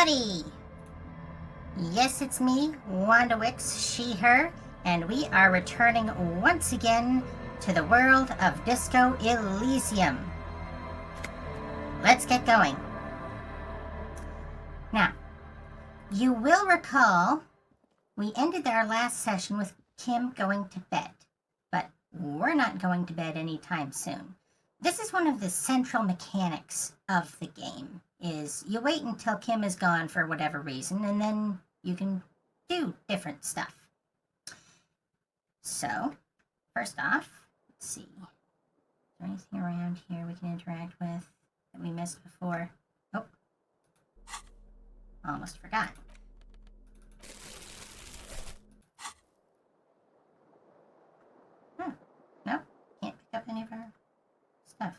Howdy! Yes, it's me, Wanda Wix, she, her, and we are returning once again to the world of Disco Elysium. Let's get going. Now, you will recall we ended our last session with Kim going to bed, but we're not going to bed anytime soon. This is one of the central mechanics of the game, is you wait until Kim is gone for whatever reason, and then you can do different stuff. So, first off, let's see. Is there anything around here we can interact with that we missed before? Oh. Almost forgot. No, can't pick up any of our stuff.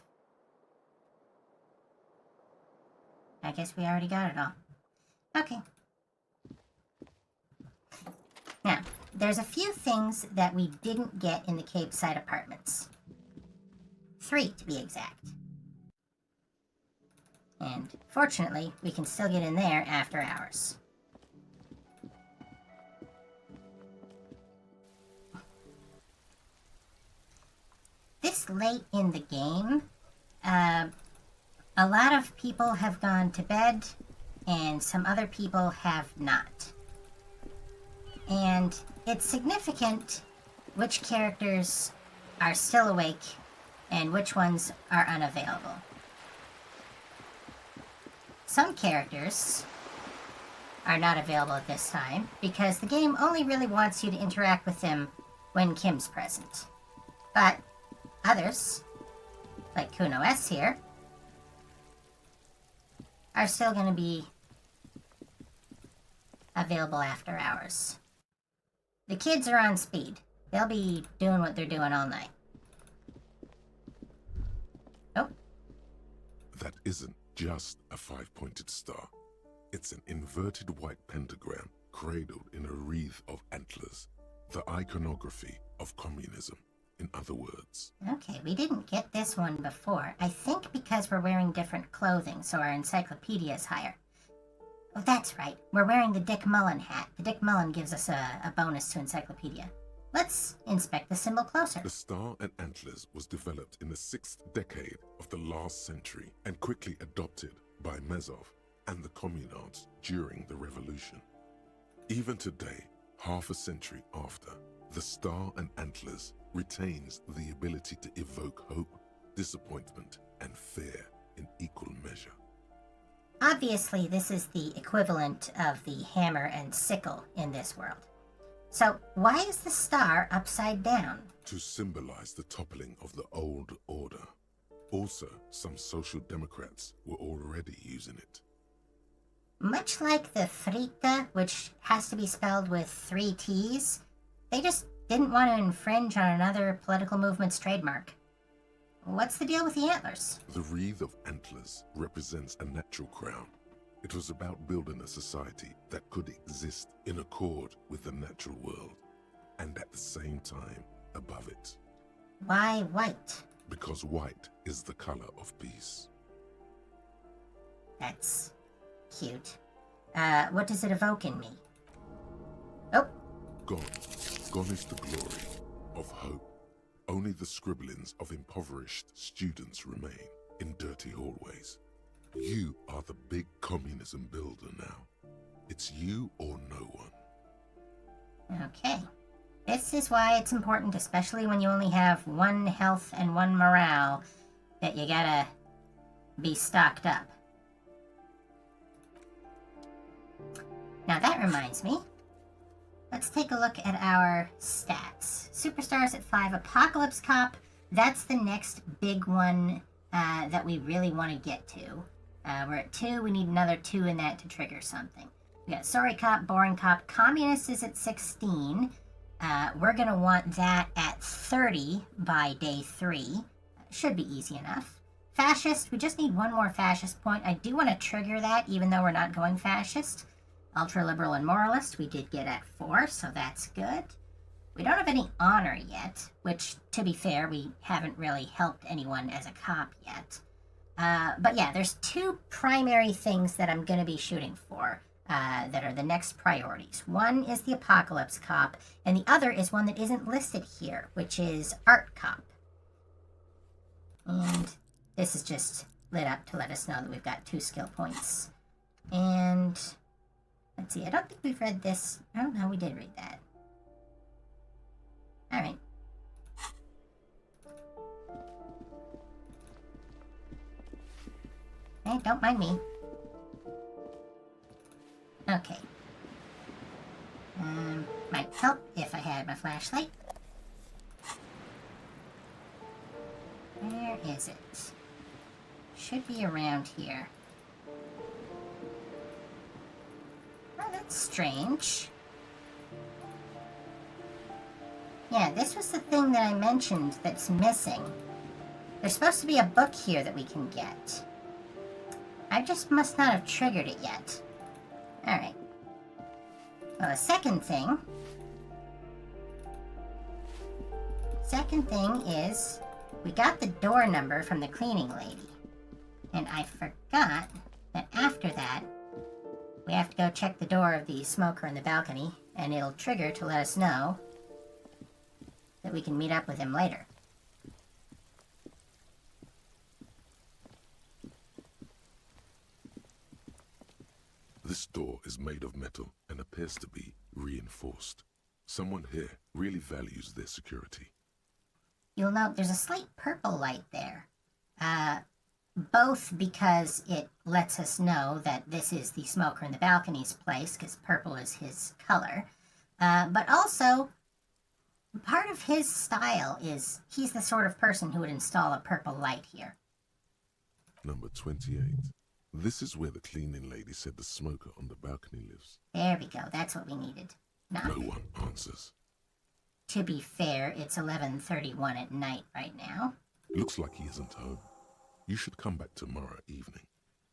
I guess we already got it all. Okay. Now, there's a few things that we didn't get in the Cape Side Apartments. 3, to be exact. And fortunately, we can still get in there after hours. This late in the game, a lot of people have gone to bed, and some other people have not. And it's significant which characters are still awake and which ones are unavailable. Some characters are not available at this time because the game only really wants you to interact with them when Kim's present. But others, like Kuno S here, are still going to be available after hours. The kids are on speed. They'll be doing what they're doing all night. Oh. That isn't just a 5-pointed star. It's an inverted white pentagram cradled in a wreath of antlers. The iconography of communism, in other words. Okay, we didn't get this one before. I think because we're wearing different clothing, so our encyclopedia is higher. Oh, that's right. We're wearing the Dick Mullen hat. The Dick Mullen gives us a bonus to encyclopedia. Let's inspect the symbol closer. The star and antlers was developed in the 6th decade of the last century and quickly adopted by Mezov and the communards during the revolution. Even today, half a century after, the star and antlers retains the ability to evoke hope, disappointment, and fear in equal measure. Obviously, this is the equivalent of the hammer and sickle in this world. So, why is the star upside down? To symbolize the toppling of the old order. Also, some social democrats were already using it. Much like the frita, which has to be spelled with 3 T's, they just didn't want to infringe on another political movement's trademark. What's the deal with the antlers? The wreath of antlers represents a natural crown. It was about building a society that could exist in accord with the natural world, and at the same time above it. Why white? Because white is the color of peace. That's cute. What does it evoke in me? Oh. Gone is the glory of hope. Only the scribblings of impoverished students remain in dirty hallways. You are the big communism builder now. It's you or no one. Okay. This is why it's important, especially when you only have 1 health and 1 morale, that you gotta be stocked up. Now that reminds me. Let's take a look at our stats. Superstars at 5, Apocalypse Cop, that's the next big one that we really want to get to. We're at 2, we need another 2 in that to trigger something. We got Sorry Cop, Boring Cop, Communist is at 16. We're going to want that at 30 by day 3. Should be easy enough. Fascist, we just need 1 more fascist point. I do want to trigger that even though we're not going fascist. Ultra-liberal and moralist, we did get at 4, so that's good. We don't have any honor yet, which, to be fair, we haven't really helped anyone as a cop yet. But yeah, there's two primary things that I'm going to be shooting for that are the next priorities. One is the Apocalypse Cop, and the other is one that isn't listed here, which is Art Cop. And this is just lit up to let us know that we've got 2 skill points. And let's see, I don't think we've read this. Oh, no, we did read that. All right. Hey, don't mind me. Okay. Might help if I had my flashlight. Where is it? Should be around here. Oh, that's strange. Yeah, this was the thing that I mentioned that's missing. There's supposed to be a book here that we can get. I just must not have triggered it yet. Alright. Well, the second thing is we got the door number from the cleaning lady. And I forgot that after that, we have to go check the door of the smoker in the balcony, and it'll trigger to let us know that we can meet up with him later. This door is made of metal and appears to be reinforced. Someone here really values their security. You'll note there's a slight purple light there. Both because it lets us know that this is the smoker in the balcony's place, because purple is his color. But also, part of his style is he's the sort of person who would install a purple light here. Number 28. This is where the cleaning lady said the smoker on the balcony lives. There we go. That's what we needed. No one answers. To be fair, it's 11:31 at night right now. Looks like he isn't home. You should come back tomorrow evening,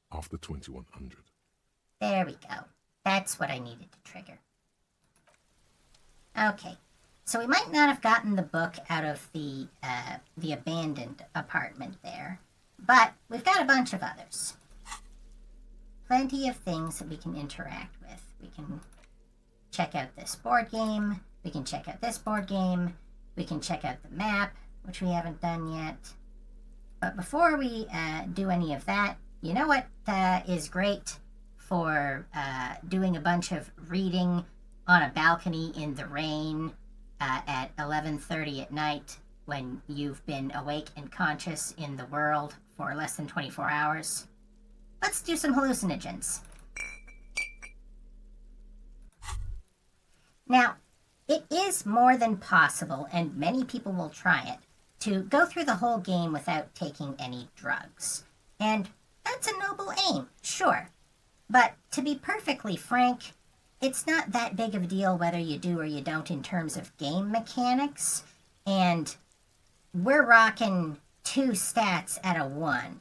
after 2100. There we go. That's what I needed to trigger. Okay, so we might not have gotten the book out of the abandoned apartment there, but we've got a bunch of others. Plenty of things that we can interact with. We can check out this board game. We can check out this board game. We can check out the map, which we haven't done yet. But before we do any of that, you know what is great for doing a bunch of reading on a balcony in the rain at 11:30 at night when you've been awake and conscious in the world for less than 24 hours? Let's do some hallucinogens. Now, it is more than possible, and many people will try it, to go through the whole game without taking any drugs. And that's a noble aim, sure. But to be perfectly frank, it's not that big of a deal whether you do or you don't in terms of game mechanics. And we're rocking 2 stats at a 1.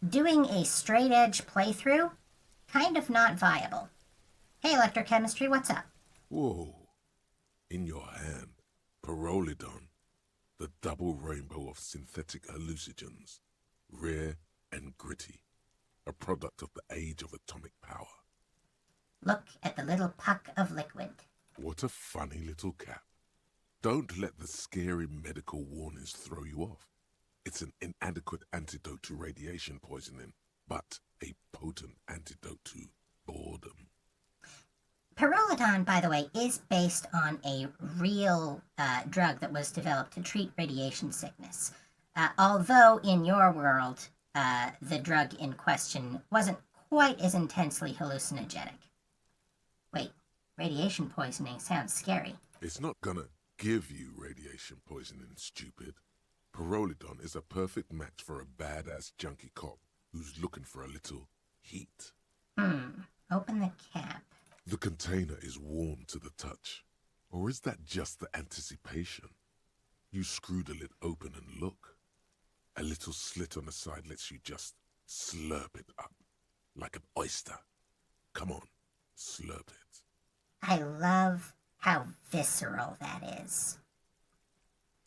Doing a straight edge playthrough, kind of not viable. Hey, electrochemistry, what's up? Whoa. In your hand, Pyrrolidon, the double rainbow of synthetic hallucinogens, rare and gritty, a product of the age of atomic power. Look at the little puck of liquid. What a funny little cap. Don't let the scary medical warnings throw you off. It's an inadequate antidote to radiation poisoning, but a potent antidote to boredom. Pyrrolidon, by the way, is based on a real drug that was developed to treat radiation sickness. Although in your world, the drug in question wasn't quite as intensely hallucinogenic. Wait, radiation poisoning sounds scary. It's not gonna give you radiation poisoning, stupid. Pyrrolidon is a perfect match for a badass junkie cop who's looking for a little heat. Open the cap. The container is warm to the touch. Or is that just the anticipation? You screw the lid open and look. A little slit on the side lets you just slurp it up. Like an oyster. Come on, slurp it. I love how visceral that is.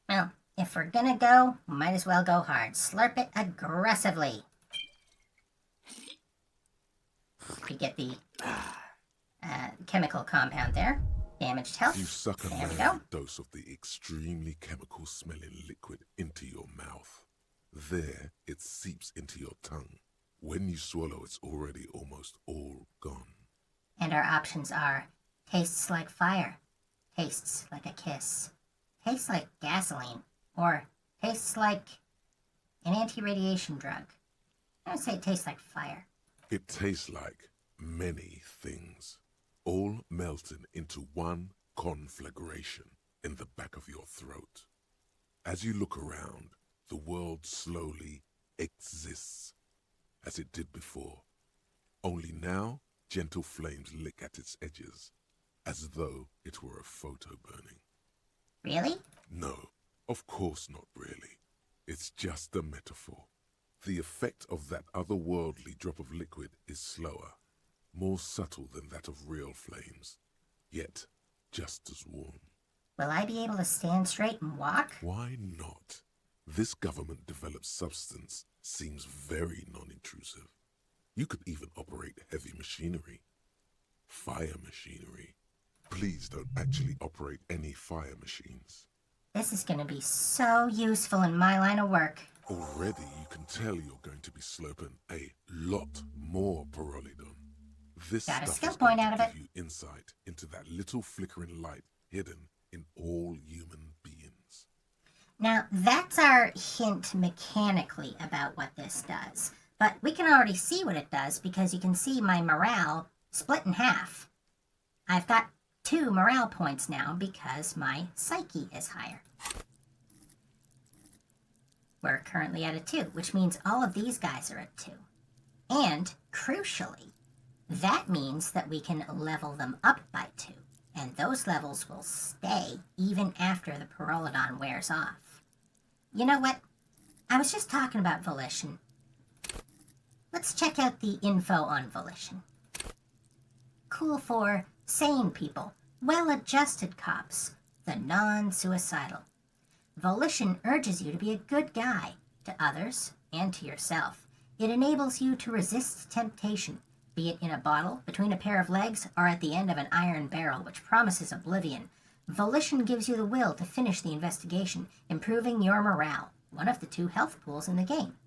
Well, if we're gonna go, might as well go hard. Slurp it aggressively. We get the chemical compound there. Damaged health. You suck a There we massive go. dose of the extremely chemical-smelling liquid into your mouth. There, it seeps into your tongue. When you swallow, it's already almost all gone. And our options are tastes like fire, tastes like a kiss, tastes like gasoline, or tastes like an anti-radiation drug. I would say it tastes like fire. It tastes like many things, all melted into one conflagration in the back of your throat. As you look around, the world slowly exists as it did before. Only now, gentle flames lick at its edges, as though it were a photo burning. Really? No, of course not really. It's just a metaphor. The effect of that otherworldly drop of liquid is slower, more subtle than that of real flames, yet just as warm. Will I be able to stand straight and walk? Why not? This government-developed substance seems very non-intrusive. You could even operate heavy machinery. Fire machinery. Please don't actually operate any fire machines. This is going to be so useful in my line of work. Already you can tell you're going to be slurping a lot more pyrrolidon. This Got a stuff skill is going point out to of give you insight into that little flickering light hidden in all human beings. Now, that's our hint mechanically about what this does. But we can already see what it does because you can see my morale split in half. I've got 2 morale points now because my psyche is higher. We're currently at a 2, which means all of these guys are at 2. And, crucially, that means that we can level them up by 2. And those levels will stay even after the pyrrolidon wears off. You know what? I was just talking about volition. Let's check out the info on volition. Cool for sane people, well-adjusted cops, the non-suicidal. Volition urges you to be a good guy to others and to yourself. It enables you to resist temptation, be it in a bottle, between a pair of legs, or at the end of an iron barrel which promises oblivion. Volition gives you the will to finish the investigation, improving your morale, one of the 2 health pools in the game.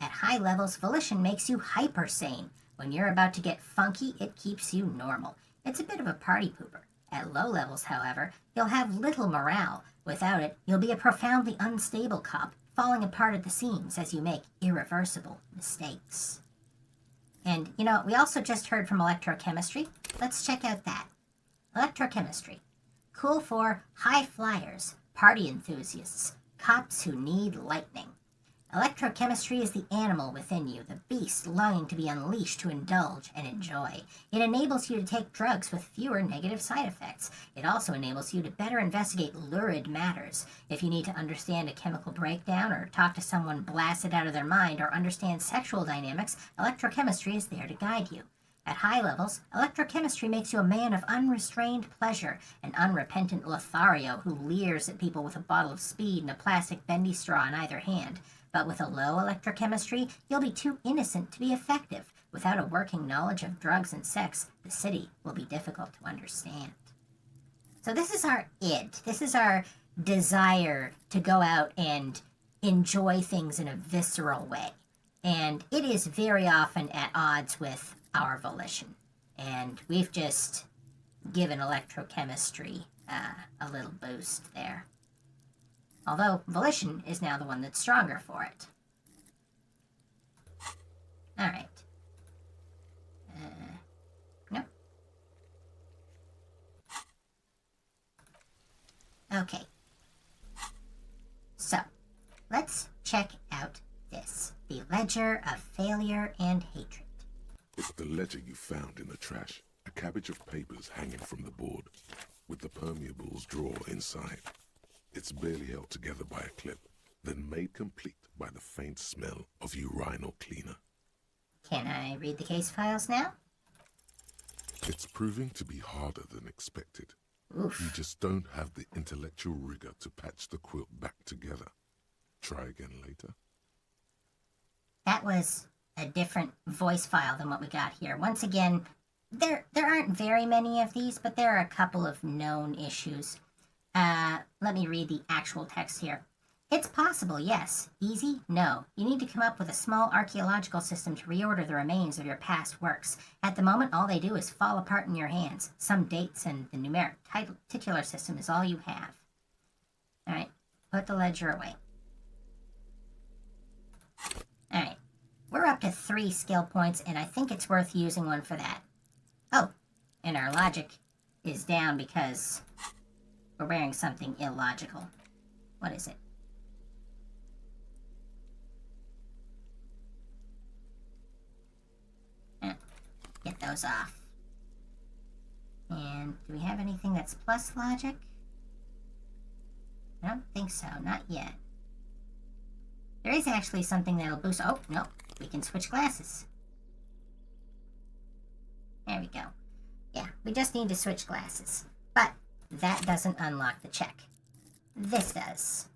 At high levels, volition makes you hyper-sane. When you're about to get funky, it keeps you normal. It's a bit of a party pooper. At low levels, however, you'll have little morale. Without it, you'll be a profoundly unstable cop, falling apart at the seams as you make irreversible mistakes. And, you know, we also just heard from electrochemistry. Let's check out that. Electrochemistry. Cool for high flyers, party enthusiasts, cops who need lightning. Electrochemistry is the animal within you, the beast longing to be unleashed to indulge and enjoy. It enables you to take drugs with fewer negative side effects. It also enables you to better investigate lurid matters. If you need to understand a chemical breakdown or talk to someone blasted out of their mind or understand sexual dynamics, electrochemistry is there to guide you. At high levels, electrochemistry makes you a man of unrestrained pleasure, an unrepentant Lothario who leers at people with a bottle of speed and a plastic bendy straw in either hand. But with a low electrochemistry, you'll be too innocent to be effective. Without a working knowledge of drugs and sex, the city will be difficult to understand. So this is our id. This is our desire to go out and enjoy things in a visceral way. And it is very often at odds with our volition. And we've just given electrochemistry a little boost there. Although volition is now the one that's stronger for it. Alright. Nope. Okay. So, let's check out this. The Ledger of Failure and Hatred. It's the ledger you found in the trash. A cabbage of papers hanging from the board, with the permeables drawer inside. It's barely held together by a clip, then made complete by the faint smell of urinal cleaner. Can I read the case files now? It's proving to be harder than expected. Oof. You just don't have the intellectual rigor to patch the quilt back together. Try again later. That was a different voice file than what we got here. Once again, there aren't very many of these, but there are a couple of known issues. Let me read the actual text here. It's possible, yes. Easy? No. You need to come up with a small archaeological system to reorder the remains of your past works. At the moment, all they do is fall apart in your hands. Some dates and the numeric titular system is all you have. Alright, put the ledger away. Alright, we're up to 3 skill points, and I think it's worth using one for that. Oh, and our logic is down because we're wearing something illogical. What is it? Get those off. And do we have anything that's plus logic? I don't think so, not yet. There is actually something that'll boost. Oh, no, we can switch glasses. There we go. Yeah, we just need to switch glasses. But that doesn't unlock the check. This does.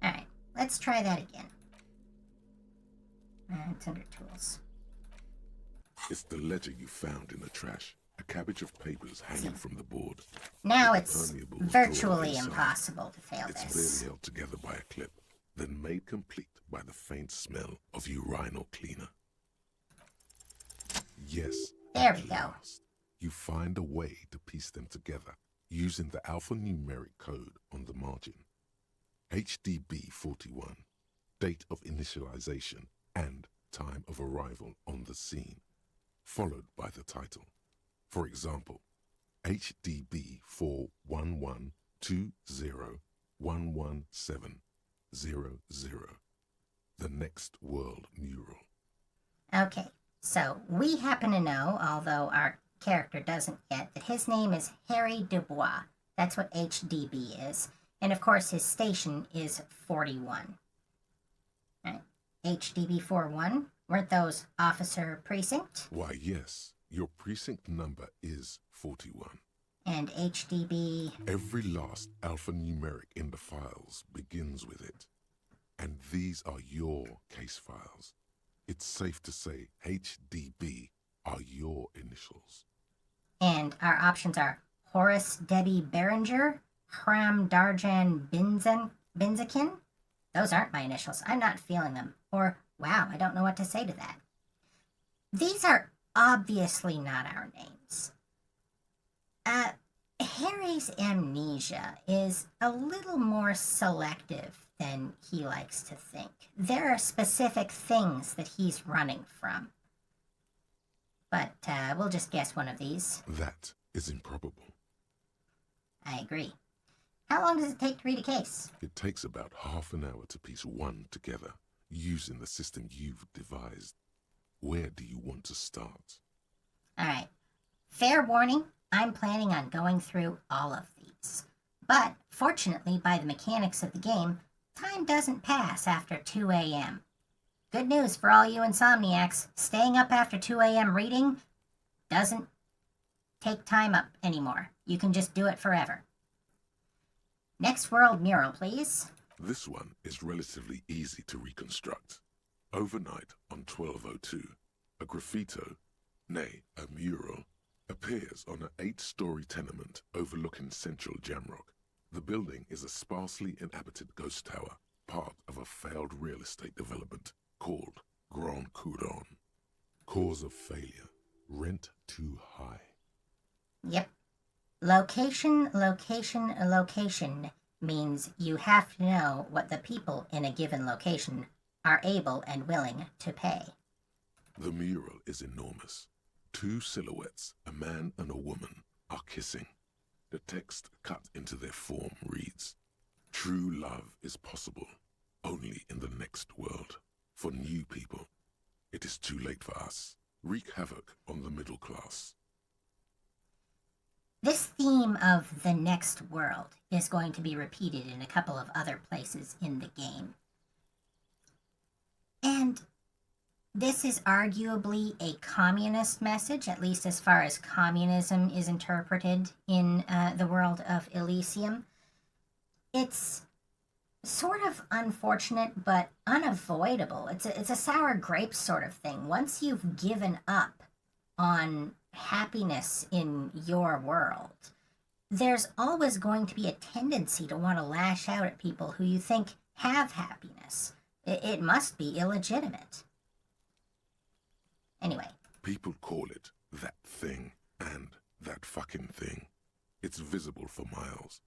Alright, let's try that again. It's under tools. It's the ledger you found in the trash. A cabbage of papers hanging from the board. Now it's virtually impossible to fail this. It's barely held together by a clip, then made complete by the faint smell of urinal cleaner. Yes, there we go. You find a way to piece them together using the alphanumeric code on the margin. HDB 41, date of initialization and time of arrival on the scene, followed by the title. For example, HDB 41120111700, the next world mural. Okay, so we happen to know, although our character doesn't yet, that his name is Harry Dubois. That's what HDB is. And of course his station is 41. Right. HDB 41, weren't those officer precinct? Why, yes. Your precinct number is 41. And HDB? Every last alphanumeric in the files begins with it. And these are your case files. It's safe to say HDB are your initials. And our options are Horace Debbie Berenger, Hram Darjan Binzakin. Those aren't my initials. I'm not feeling them. Or, wow, I don't know what to say to that. These are obviously not our names. Harry's amnesia is a little more selective than he likes to think. There are specific things that he's running from. But we'll just guess one of these. That is improbable. I agree. How long does it take to read a case? It takes about half an hour to piece one together, using the system you've devised. Where do you want to start? Alright. Fair warning, I'm planning on going through all of these. But, fortunately, by the mechanics of the game, time doesn't pass after 2 a.m. Good news for all you insomniacs. Staying up after 2 a.m. reading doesn't take time up anymore. You can just do it forever. Next world mural, please. This one is relatively easy to reconstruct. Overnight on 1202, a graffito, nay, a mural, appears on an 8-story tenement overlooking central Jamrock. The building is a sparsely inhabited ghost tower, part of a failed real estate development called Grand Couronne. Cause of failure, rent too high. Yep. Location, location, location means you have to know what the people in a given location are able and willing to pay. The mural is enormous. 2 silhouettes, a man and a woman, are kissing. The text cut into their form reads, "True love is possible only in the next world. For new people, it is too late for us. Wreak havoc on the middle class." This theme of the next world is going to be repeated in a couple of other places in the game. And this is arguably a communist message, at least as far as communism is interpreted in the world of Elysium. It's Sort of unfortunate, but unavoidable. It's a sour grape sort of thing. Once you've given up on happiness in your world, there's always going to be a tendency to want to lash out at people who you think have happiness. It must be illegitimate. Anyway. People call it that thing and that fucking thing. It's visible for miles.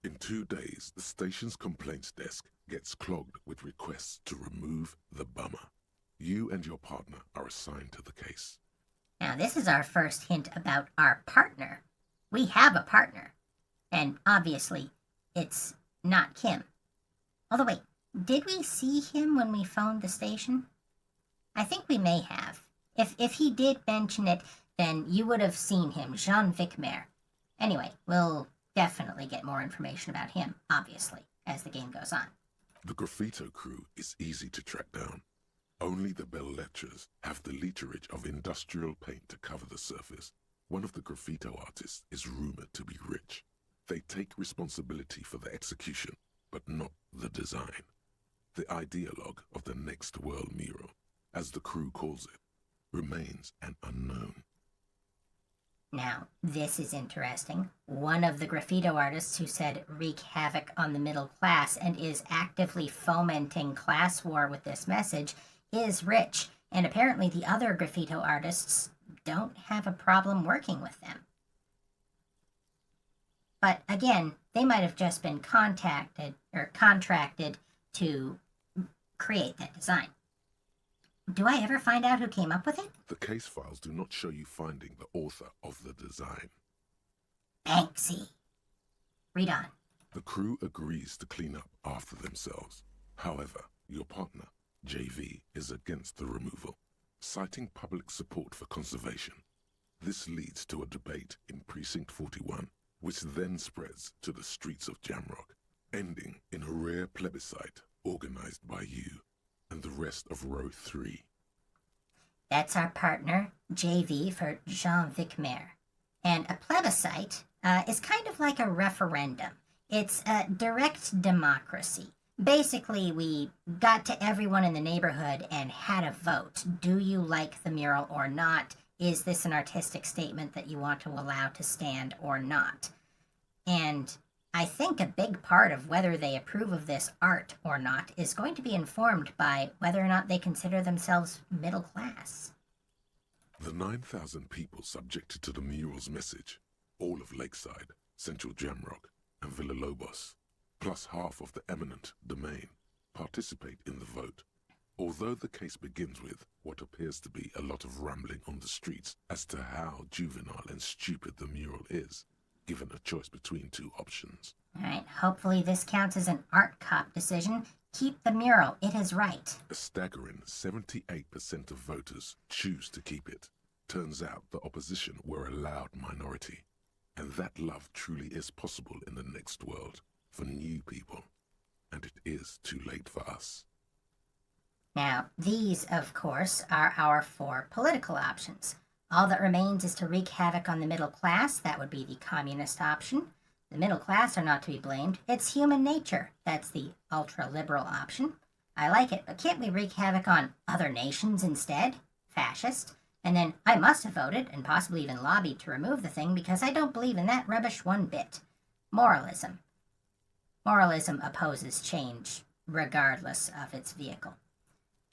In 2 days, the station's complaints desk gets clogged with requests to remove the bummer. You and your partner are assigned to the case. Now, this is our first hint about our partner. We have a partner. And obviously, it's not Kim. Although, wait, did we see him when we phoned the station? I think we may have. If he did mention it, then you would have seen him, Jean Vicmer. Anyway, we'll definitely get more information about him, obviously, as the game goes on. The Graffito crew is easy to track down. Only the Bell Lectures have the literage of industrial paint to cover the surface. One of the Graffito artists is rumored to be rich. They take responsibility for the execution, but not the design. The ideologue of the Next World mural, as the crew calls it, remains an unknown. Now, this is interesting. One of the Graffito artists who said wreak havoc on the middle class and is actively fomenting class war with this message is rich, and apparently the other Graffito artists don't have a problem working with them. But again, they might have just been contracted to create that design. Do I ever find out who came up with it? The case files do not show you finding the author of the design. Banksy. Read on. The crew agrees to clean up after themselves. However, your partner, JV, is against the removal, citing public support for conservation. This leads to a debate in Precinct 41, which then spreads to the streets of Jamrock, ending in a rare plebiscite organized by you and the rest of Row 3. That's our partner, JV, for Jean Vicmer. And a plebiscite is kind of like a referendum. It's a direct democracy. Basically, we got to everyone in the neighborhood and had a vote. Do you like the mural or not? Is this an artistic statement that you want to allow to stand or not? And I think a big part of whether they approve of this art or not is going to be informed by whether or not they consider themselves middle class. The 9,000 people subjected to the mural's message, all of Lakeside, Central Jamrock, and Villalobos, plus half of the eminent domain, participate in the vote. Although the case begins with what appears to be a lot of rambling on the streets as to how juvenile and stupid the mural is, given a choice between 2 options. All right, hopefully this counts as an art cop decision. Keep the mural, it is right. A staggering 78% of voters choose to keep it. Turns out the opposition were a loud minority. And that love truly is possible in the next world for new people. And it is too late for us. Now, these, of course, are our 4 political options. All that remains is to wreak havoc on the middle class. That would be the communist option. The middle class are not to be blamed. It's human nature. That's the ultra-liberal option. I like it, but can't we wreak havoc on other nations instead? Fascist. And then I must have voted, and possibly even lobbied to remove the thing because I don't believe in that rubbish one bit. Moralism. Moralism opposes change, regardless of its vehicle.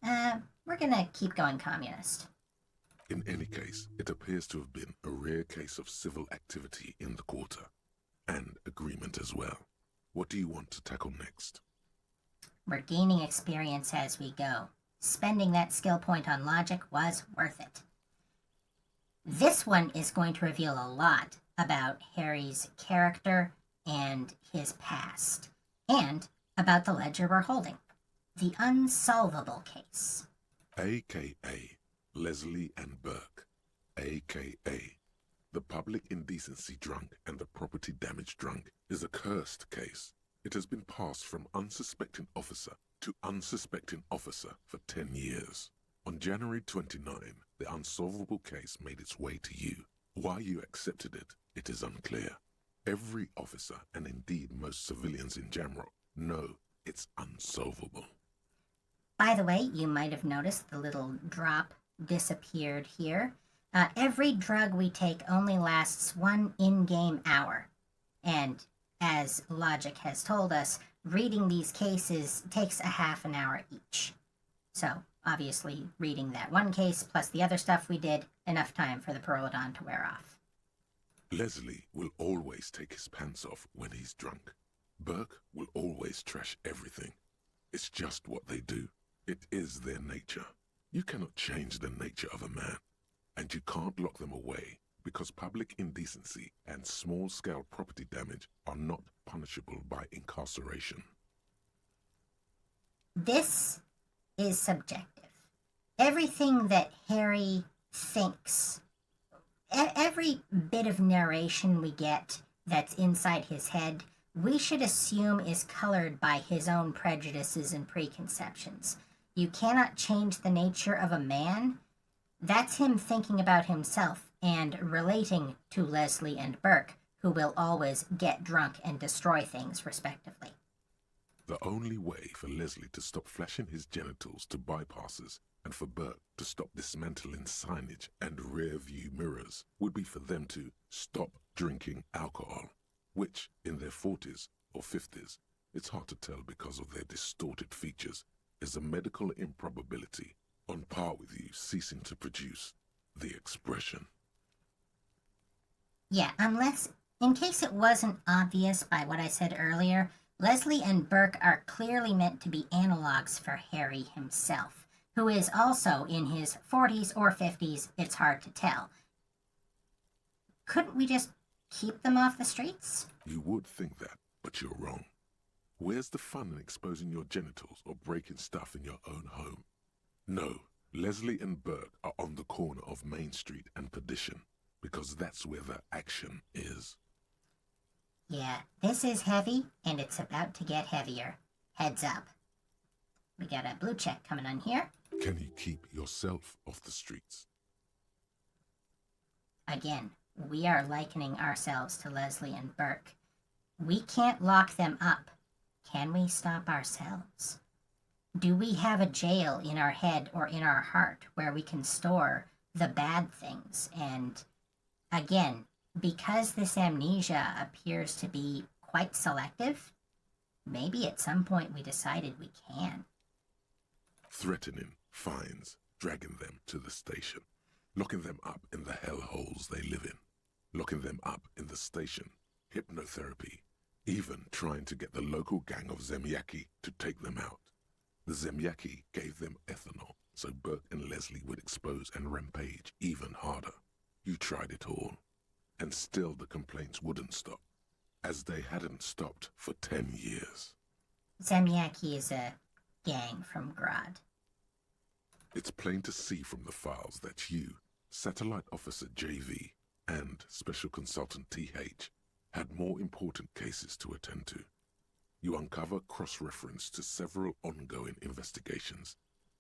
We're gonna keep going communist. In any case, it appears to have been a rare case of civil activity in the quarter, and agreement as well. What do you want to tackle next? We're gaining experience as we go. Spending that skill point on logic was worth it. This one is going to reveal a lot about Harry's character and his past, and about the ledger we're holding. The unsolvable case. A.K.A. Leslie and Burke, a.k.a. the public indecency drunk and the property damage drunk, is a cursed case. It has been passed from unsuspecting officer to unsuspecting officer for 10 years. On January 29, the unsolvable case made its way to you. Why you accepted it, it is unclear. Every officer, and indeed most civilians in Jamrock, know it's unsolvable. By the way, you might have noticed the little drop disappeared here. Every drug we take only lasts 1 in-game hour. And as logic has told us, reading these cases takes a half an hour each. So, obviously, reading that one case plus the other stuff we did, enough time for the Perlodon to wear off. Leslie will always take his pants off when he's drunk. Burke will always trash everything. It's just what they do. It is their nature. You cannot change the nature of a man, and you can't lock them away because public indecency and small-scale property damage are not punishable by incarceration. This is subjective. Everything that Harry thinks, every bit of narration we get that's inside his head, we should assume is colored by his own prejudices and preconceptions. You cannot change the nature of a man. That's him thinking about himself and relating to Leslie and Burke, who will always get drunk and destroy things, respectively. The only way for Leslie to stop flashing his genitals to bypassers and for Burke to stop dismantling signage and rear-view mirrors would be for them to stop drinking alcohol, which, in their 40s or 50s, it's hard to tell because of their distorted features, is a medical improbability on par with you ceasing to produce the expression. Yeah, unless, in case it wasn't obvious by what I said earlier, Leslie and Burke are clearly meant to be analogs for Harry himself, who is also in his 40s or 50s, it's hard to tell. Couldn't we just keep them off the streets? You would think that, but you're wrong. Where's the fun in exposing your genitals or breaking stuff in your own home? No, Leslie and Burke are on the corner of Main Street and Perdition, because that's where the action is. Yeah, this is heavy, and it's about to get heavier. Heads up. We got a blue check coming on here. Can you keep yourself off the streets? Again, we are likening ourselves to Leslie and Burke. We can't lock them up. Can we stop ourselves? Do we have a jail in our head or in our heart where we can store the bad things? And again, because this amnesia appears to be quite selective, maybe at some point we decided we can. Threatening fines, dragging them to the station, locking them up in the hellholes they live in, locking them up in the station, hypnotherapy, even trying to get the local gang of Zemyaki to take them out. The Zemyaki gave them ethanol, so Burke and Leslie would expose and rampage even harder. You tried it all, and still the complaints wouldn't stop, as they hadn't stopped for 10 years. Zemyaki is a gang from Grad. It's plain to see from the files that you, Satellite Officer JV, and Special Consultant TH had more important cases to attend to. You uncover cross-reference to several ongoing investigations,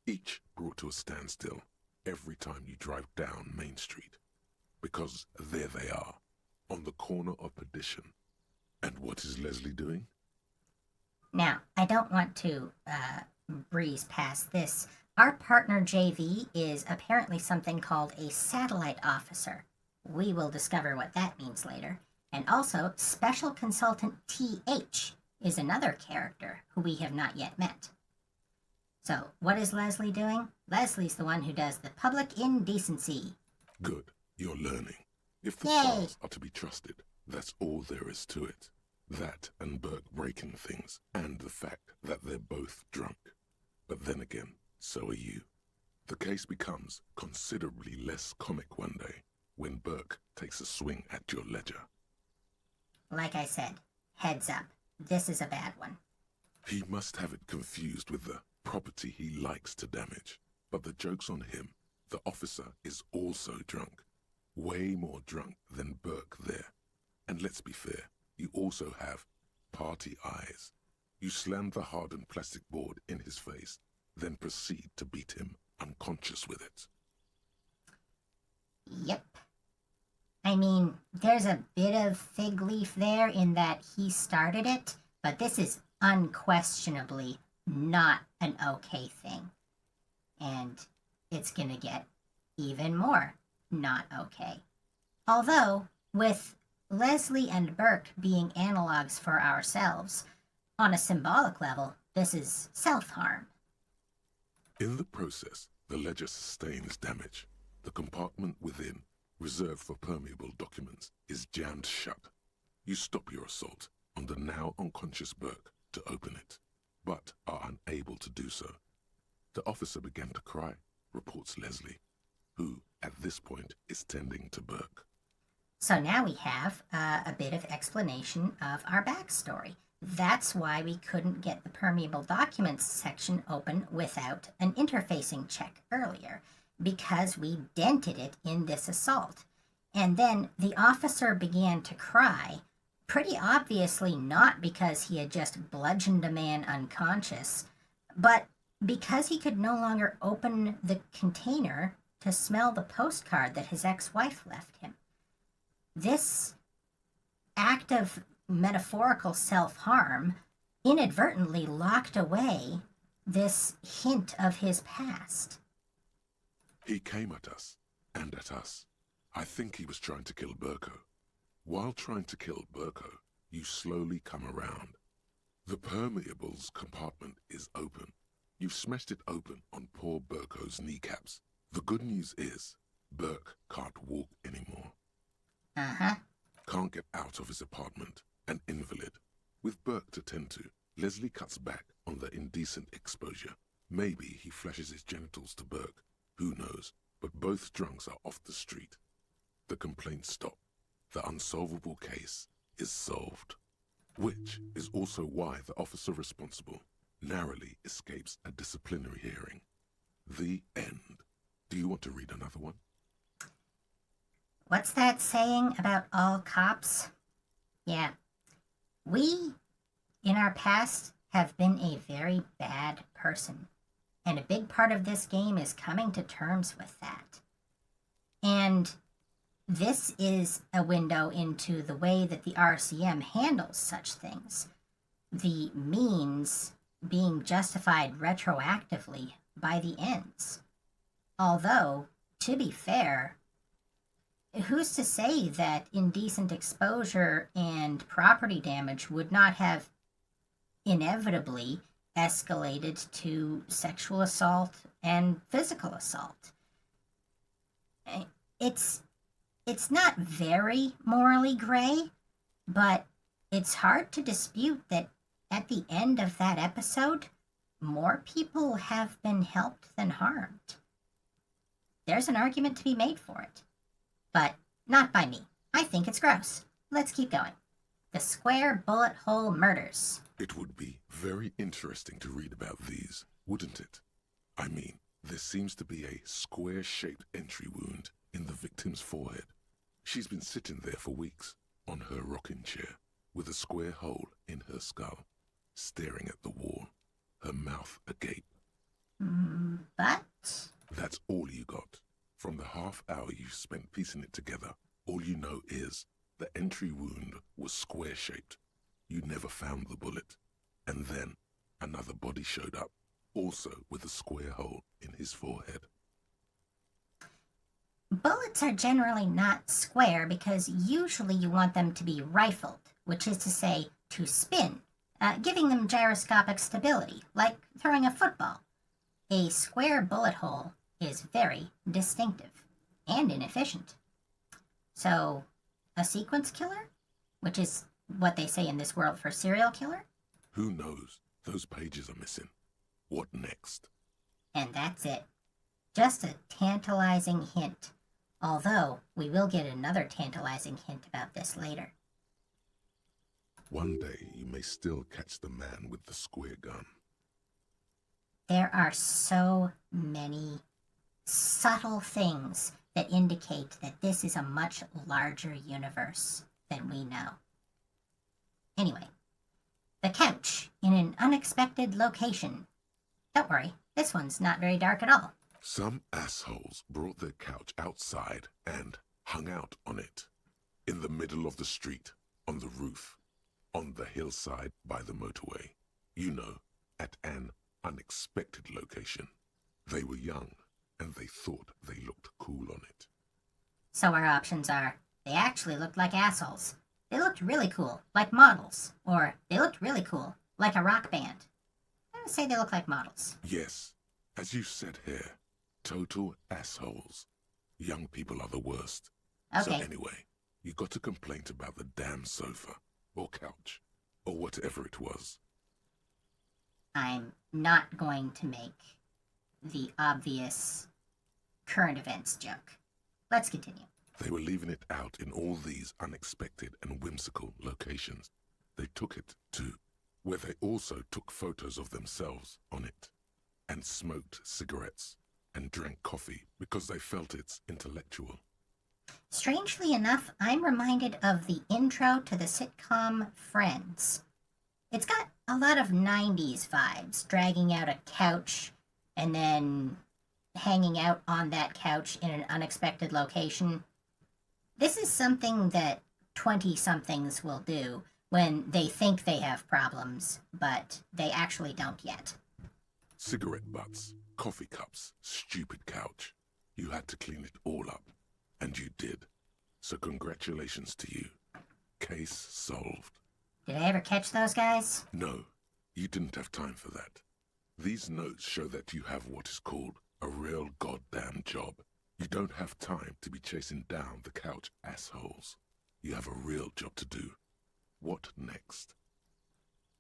each brought to a standstill every time you drive down Main Street. Because there they are, on the corner of Perdition. And what is Leslie doing? Now, I don't want to breeze past this. Our partner JV is apparently something called a satellite officer. We will discover what that means later. And also, Special Consultant TH is another character who we have not yet met. So, what is Leslie doing? Leslie's the one who does the public indecency. Good, you're learning. If the Yay. files are to be trusted, that's all there is to it. That and Burke breaking things, and the fact that they're both drunk. But then again, so are you. The case becomes considerably less comic one day when Burke takes a swing at your ledger. Like I said, heads up. This is a bad one. He must have it confused with the property he likes to damage. But the joke's on him. The officer is also drunk. Way more drunk than Burke there. And let's be fair, you also have party eyes. You slam the hardened plastic board in his face, then proceed to beat him unconscious with it. Yep. I mean, there's a bit of fig leaf there in that he started it, but this is unquestionably not an okay thing. And it's going to get even more not okay. Although, with Leslie and Burke being analogs for ourselves, on a symbolic level, this is self-harm. In the process, the ledger sustains damage. The compartment within, reserved for permeable documents, is jammed shut. You stop your assault on the now unconscious Burke to open it, but are unable to do so. The officer began to cry, reports Leslie, who, at this point, is tending to Burke. So now we have a bit of explanation of our backstory. That's why we couldn't get the permeable documents section open without an interfacing check earlier, because we dented it in this assault. And then the officer began to cry, pretty obviously not because he had just bludgeoned a man unconscious, but because he could no longer open the container to smell the postcard that his ex-wife left him. This act of metaphorical self-harm inadvertently locked away this hint of his past. He came at us, and at us. I think he was trying to kill Burko. While trying to kill Burko, you slowly come around. The permeables compartment is open. You've smashed it open on poor Burko's kneecaps. The good news is, Burke can't walk anymore. Uh-huh. Can't get out of his apartment, an invalid. With Burke to tend to, Leslie cuts back on the indecent exposure. Maybe he flashes his genitals to Burke. Who knows? But both drunks are off the street. The complaints stop. The unsolvable case is solved. Which is also why the officer responsible narrowly escapes a disciplinary hearing. The end. Do you want to read another one? What's that saying about all cops? Yeah. We, in our past, have been a very bad person. And a big part of this game is coming to terms with that. And this is a window into the way that the RCM handles such things. The means being justified retroactively by the ends. Although, to be fair, who's to say that indecent exposure and property damage would not have inevitably escalated to sexual assault and physical assault? It's not very morally gray, but it's hard to dispute that at the end of that episode, more people have been helped than harmed. There's an argument to be made for it. But not by me. I think it's gross. Let's keep going. The square bullet hole murders. It would be very interesting to read about these, wouldn't it? I mean, there seems to be a square-shaped entry wound in the victim's forehead. She's been sitting there for weeks, on her rocking chair, with a square hole in her skull, staring at the wall, her mouth agape. But? That's all you got. From the half hour you spent piecing it together, all you know is the entry wound was square-shaped. You never found the bullet. And then another body showed up, also with a square hole in his forehead. Bullets are generally not square because usually you want them to be rifled, which is to say, to spin, giving them gyroscopic stability, like throwing a football. A square bullet hole is very distinctive and inefficient. So, a sequence killer? Which is what they say in this world for serial killer? Who knows? Those pages are missing. What next? And that's it. Just a tantalizing hint. Although, we will get another tantalizing hint about this later. One day you may still catch the man with the square gun. There are so many subtle things that indicate that this is a much larger universe than we know. Anyway, the couch in an unexpected location. Don't worry, this one's not very dark at all. Some assholes brought their couch outside and hung out on it. In the middle of the street, on the roof, on the hillside by the motorway. You know, at an unexpected location. They were young, and they thought they looked cool on it. So our options are, they actually looked like assholes. They looked really cool, like models. Or they looked really cool, like a rock band. I would say they look like models. Yes, as you said here, total assholes. Young people are the worst. Okay. So anyway, you got a complaint about the damn sofa, or couch, or whatever it was. I'm not going to make the obvious current events joke. Let's continue. They were leaving it out in all these unexpected and whimsical locations. They took it to where they also took photos of themselves on it, and smoked cigarettes, and drank coffee because they felt it's intellectual. Strangely enough, I'm reminded of the intro to the sitcom Friends. It's got a lot of 90s vibes, dragging out a couch and then hanging out on that couch in an unexpected location. This is something that 20-somethings will do when they think they have problems, but they actually don't yet. Cigarette butts, coffee cups, stupid couch. You had to clean it all up, and you did. So congratulations to you. Case solved. Did I ever catch those guys? No, you didn't have time for that. These notes show that you have what is called a real goddamn job. You don't have time to be chasing down the couch assholes. You have a real job to do. What next?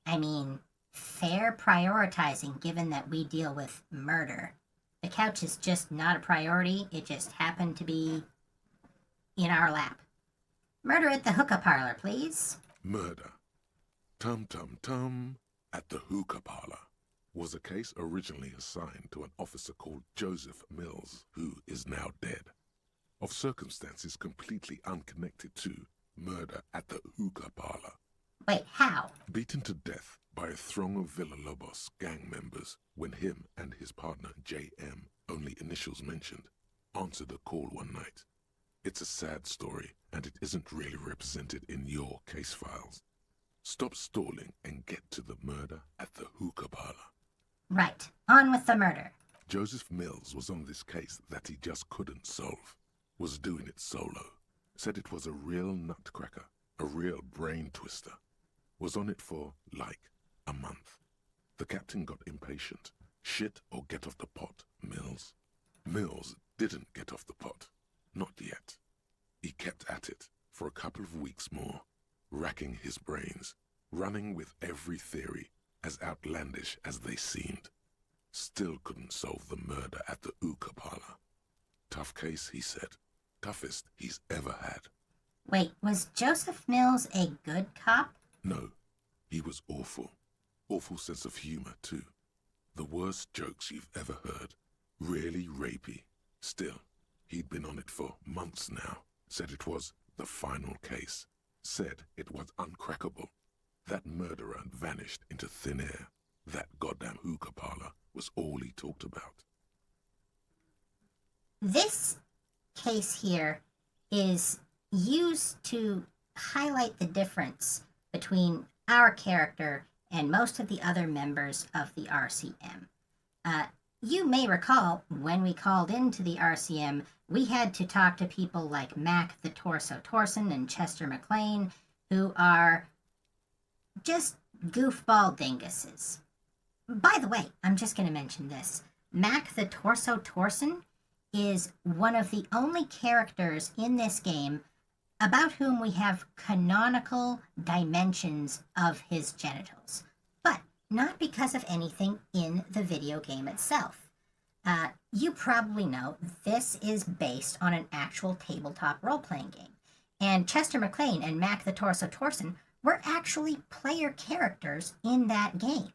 I mean, fair prioritizing given that we deal with murder. The couch is just not a priority, it just happened to be in our lap. Murder at the hookah parlor, please. Murder. Tum Tum Tum at the hookah parlor was a case originally assigned to an officer called Joseph Mills, who is now dead, of circumstances completely unconnected to murder at the hookah parlor. Wait, how? Beaten to death by a throng of Villalobos gang members when him and his partner J.M., only initials mentioned, answered a call one night. It's a sad story, and it isn't really represented in your case files. Stop stalling and get to the murder at the hookah parlor. Right, on with the murder. Joseph Mills was on this case that he just couldn't solve, was doing it solo, said it was a real nutcracker, a real brain twister, was on it for, like, a month. The captain got impatient. Shit or get off the pot, Mills. Mills didn't get off the pot. Not yet. He kept at it for a couple of weeks more, racking his brains, running with every theory, as outlandish as they seemed. Still couldn't solve the murder at the hookah parlor. Tough case, he said. Toughest he's ever had. Wait, was Joseph Mills a good cop? No, he was awful. Awful sense of humor, too. The worst jokes you've ever heard. Really rapey. Still, he'd been on it for months now. Said it was the final case. Said it was uncrackable. That murderer vanished into thin air. That goddamn hookah parlor was all he talked about. This case here is used to highlight the difference between our character and most of the other members of the RCM. You may recall when we called into the RCM, we had to talk to people like Mac the Torso Torson and Chester McLean, who are just goofball dinguses. By the way, I'm just going to mention this. Mac the Torso Torson is one of the only characters in this game about whom we have canonical dimensions of his genitals, but not because of anything in the video game itself. You probably know this is based on an actual tabletop role-playing game, and Chester McLean and Mac the Torso Torson were actually player characters in that game.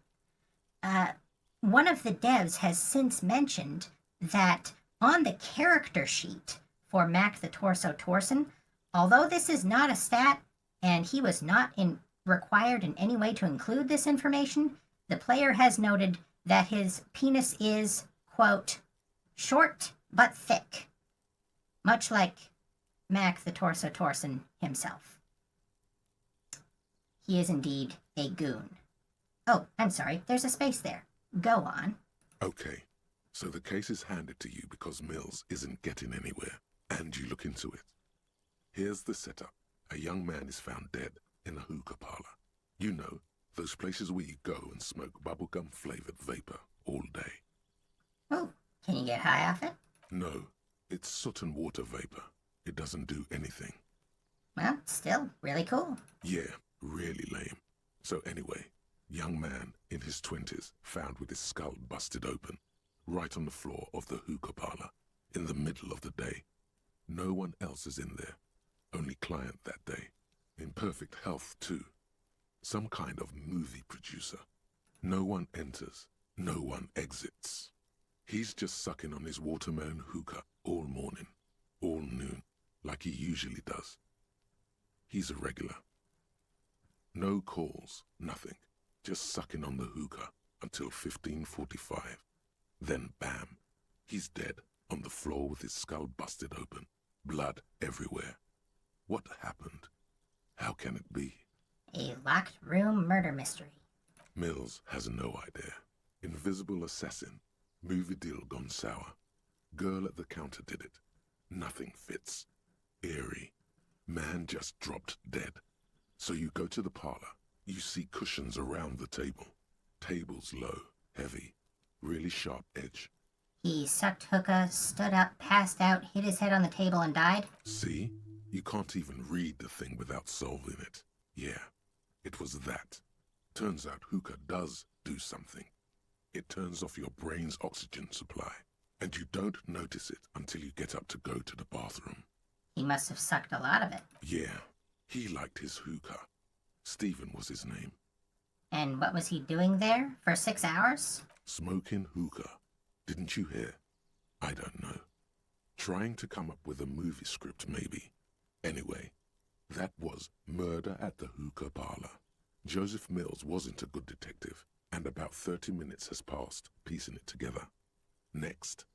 One of the devs has since mentioned that on the character sheet for Mac the Torso Torson, although this is not a stat, and he was not required in any way to include this information, the player has noted that his penis is, quote, short but thick, much like Mac the Torso Torson himself. He is indeed a goon. Oh, I'm sorry. There's a space there. Go on. Okay, so the case is handed to you because Mills isn't getting anywhere, and you look into it. Here's the setup. A young man is found dead in a hookah parlor. You know, those places where you go and smoke bubblegum-flavored vapor all day. Oh, can you get high off it? No, it's soot and water vapor. It doesn't do anything. Well, still, really cool. Yeah, really lame. So anyway, young man in his 20s found with his skull busted open, right on the floor of the hookah parlor, in the middle of the day. No one else is in there. Only client that day. In perfect health, too. Some kind of movie producer. No one enters. No one exits. He's just sucking on his watermelon hookah all morning, all noon, like he usually does. He's a regular. No calls, nothing. Just sucking on the hookah until 15:45. Then bam, he's dead on the floor with his skull busted open, blood everywhere. What happened? How can it be? A locked room murder mystery. Mills has no idea. Invisible assassin. Movie deal gone sour. Girl at the counter did it. Nothing fits. Eerie. Man just dropped dead. So you go to the parlor. You see cushions around the table. Table's low, heavy, really sharp edge. He sucked hookah, stood up, passed out, hit his head on the table, and died? See? You can't even read the thing without solving it. Yeah, it was that. Turns out hookah does do something. It turns off your brain's oxygen supply, and you don't notice it until you get up to go to the bathroom. He must have sucked a lot of it. Yeah, he liked his hookah. Stephen was his name. And what was he doing there for 6 hours? Smoking hookah. Didn't you hear? I don't know. Trying to come up with a movie script, maybe. Anyway, that was Murder at the Hookah Parlor. Joseph Mills wasn't a good detective, and about 30 minutes has passed piecing it together. Next.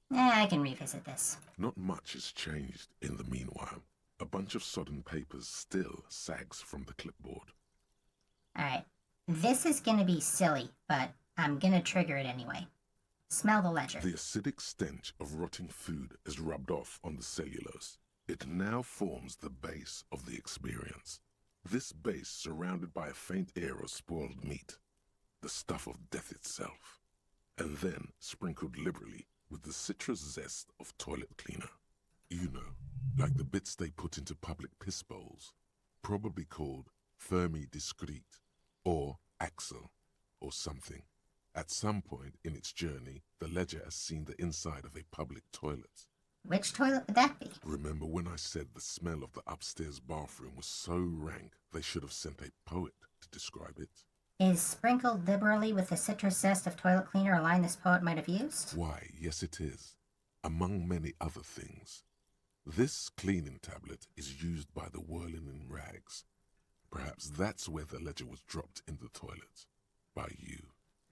I can revisit this. Not much has changed in the meanwhile. A bunch of sodden papers still sags from the clipboard. Alright, this is gonna be silly, but I'm gonna trigger it anyway. Smell the ledger. The acidic stench of rotting food is rubbed off on the cellulose. It now forms the base of the experience. This base surrounded by a faint air of spoiled meat, the stuff of death itself, and then sprinkled liberally with the citrus zest of toilet cleaner. You know, like the bits they put into public piss bowls, probably called Fermi Discrete, or Axel, or something. At some point in its journey, the ledger has seen the inside of a public toilet. Which toilet would that be? Remember when I said the smell of the upstairs bathroom was so rank they should have sent a poet to describe it? Is sprinkled liberally with the citrus zest of toilet cleaner a line this poet might have used? Why, yes it is. Among many other things. This cleaning tablet is used by the whirling in rags. Perhaps that's where the ledger was dropped in the toilet. By you.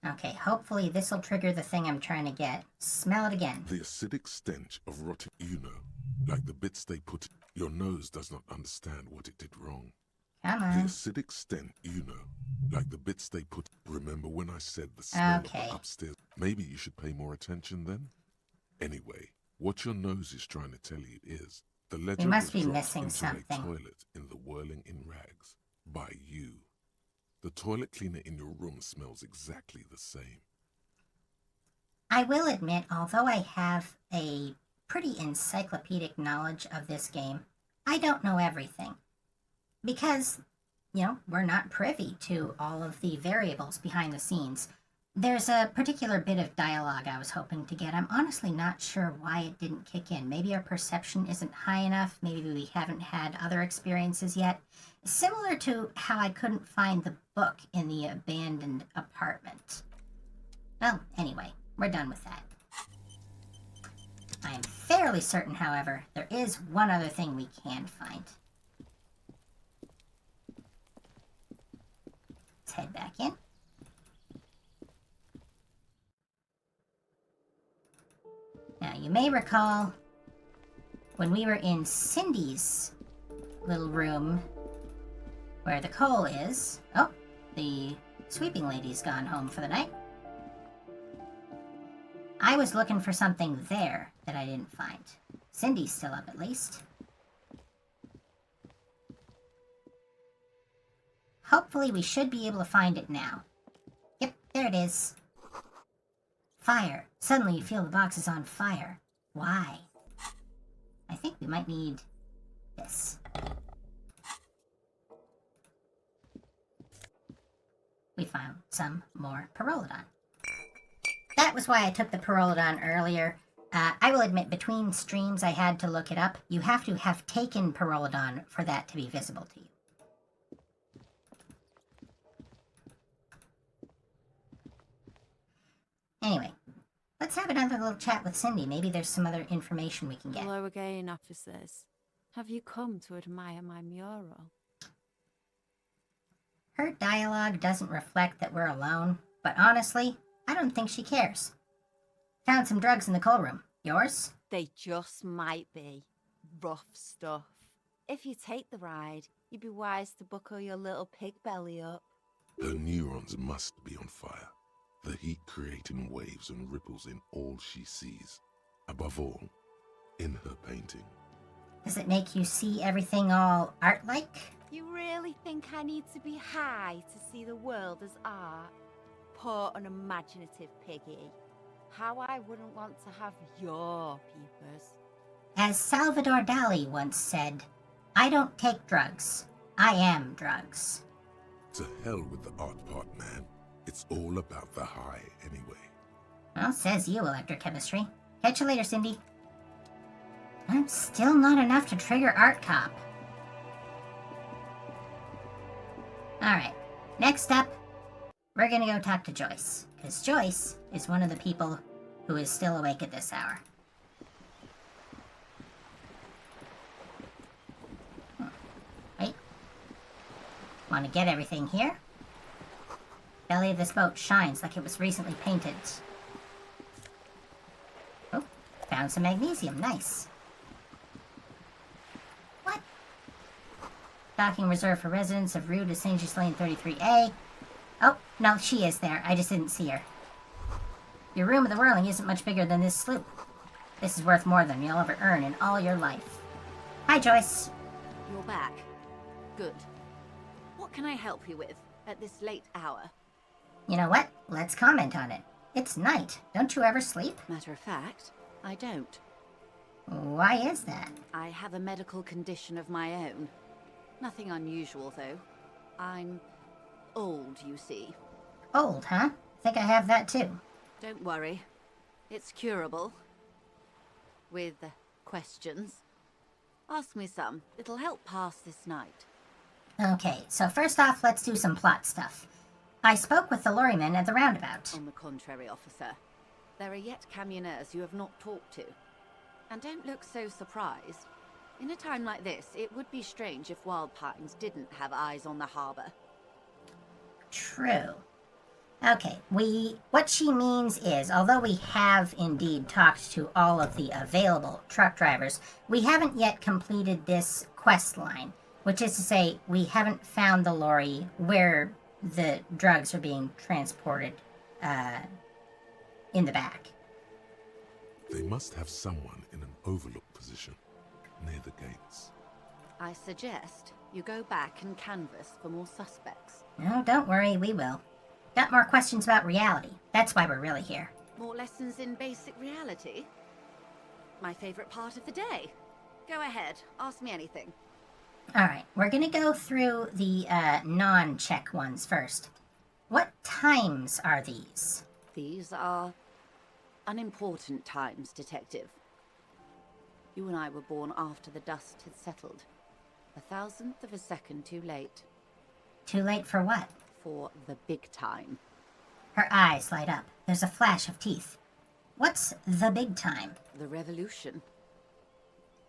Okay, hopefully this'll trigger the thing I'm trying to get. Smell it again. The acidic stench of rotting, you know, like the bits they put. Your nose does not understand what it did wrong. Come The on. acidic stench, you know, like the bits they put. Remember when I said the smell of Okay. the upstairs? Maybe you should pay more attention then? Anyway, what your nose is trying to tell you is the ledger must was be dropped missing into something. a toilet in the whirling in rags by you. The toilet cleaner in your room smells exactly the same. I will admit, although I have a pretty encyclopedic knowledge of this game, I don't know everything. Because, we're not privy to all of the variables behind the scenes. There's a particular bit of dialogue I was hoping to get. I'm honestly not sure why it didn't kick in. Maybe our perception isn't high enough. Maybe we haven't had other experiences yet. Similar to how I couldn't find the book in the abandoned apartment. Well, anyway, we're done with that. I am fairly certain, however, there is one other thing we can find. Let's head back in. Now, you may recall when we were in Cindy's little room where the coal is. Oh, the Sweeping lady's gone home for the night. I was looking for something there that I didn't find. Cindy's still up, at least. Hopefully we should be able to find it now. Yep, there it is. Fire. Suddenly you feel the box is on fire. Why? I think we might need this. We found some more Pyrrolidon. That was why I took the Pyrrolidon earlier. I will admit, between streams I had to look it up. You have to have taken Pyrrolidon for that to be visible to you. Anyway, let's have another little chat with Cindy. Maybe there's some other information we can get. Hello again, officers. Have you come to admire my mural? Her dialogue doesn't reflect that we're alone, but honestly, I don't think she cares. Found some drugs in the coal room. Yours? They just might be. Rough stuff. If you take the ride, you'd be wise to buckle your little pig belly up. Her neurons must be on fire, the heat creating waves and ripples in all she sees. Above all, in her painting. Does it make you see everything all art-like? You really think I need to be high to see the world as art? Poor unimaginative piggy. How I wouldn't want to have your peepers. As Salvador Dali once said, I don't take drugs. I am drugs. To hell with the art part, man. It's all about the high anyway. Well, says you, electrochemistry. Catch you later, Cindy. That's still not enough to trigger Art Cop. Alright, next up, we're gonna go talk to Joyce. Because Joyce is one of the people who is still awake at this hour. Wait. Want to get everything here? Belly of this boat shines like it was recently painted. Oh, found some magnesium. Nice. What? Docking reserved for residents of Rue de Saint-Ghislain 33A. Oh, no, she is there. I just didn't see her. Your room of the whirling isn't much bigger than this sloop. This is worth more than you'll ever earn in all your life. Hi, Joyce. You're back. Good. What can I help you with at this late hour? You know what? Let's comment on it. It's night. Don't you ever sleep? Matter of fact, I don't. Why is that? I have a medical condition of my own. Nothing unusual, though. I'm old, you see. Old, huh? Think I have that too. Don't worry. It's curable. With questions. Ask me some. It'll help pass this night. Okay, so first off, let's do some plot stuff. I spoke with the lorryman at the roundabout. On the contrary, officer. There are yet camioneers you have not talked to. And don't look so surprised. In a time like this, it would be strange if Wild Pines didn't have eyes on the harbor. True. Okay, what she means is, although we have indeed talked to all of the available truck drivers, we haven't yet completed this quest line, which is to say, we haven't found the lorry where the drugs are being transported in the back. They must have someone in an overlook position near the gates. I suggest you go back and canvass for more suspects. No, don't worry, we will. Got more questions about reality. That's why we're really here. More lessons in basic reality? My favorite part of the day. Go ahead, ask me anything. Alright, we're gonna go through the non-check ones first. What times are these? These are unimportant times, Detective. You and I were born after the dust had settled. 1,000th of a second too late. Too late for what? For the big time. Her eyes light up. There's a flash of teeth. What's the big time? The revolution.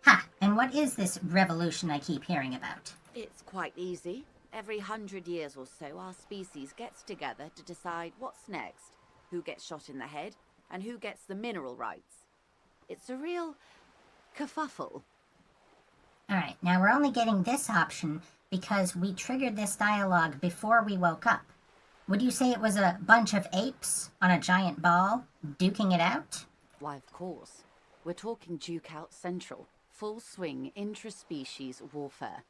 Ha! And what is this revolution I keep hearing about? It's quite easy. Every 100 years or so, our species gets together to decide what's next, who gets shot in the head, and who gets the mineral rights. It's a real kerfuffle. Alright, now we're only getting this option because we triggered this dialogue before we woke up. Would you say it was a bunch of apes on a giant ball, duking it out? Why, of course. We're talking Duke Out Central. Full swing intraspecies warfare.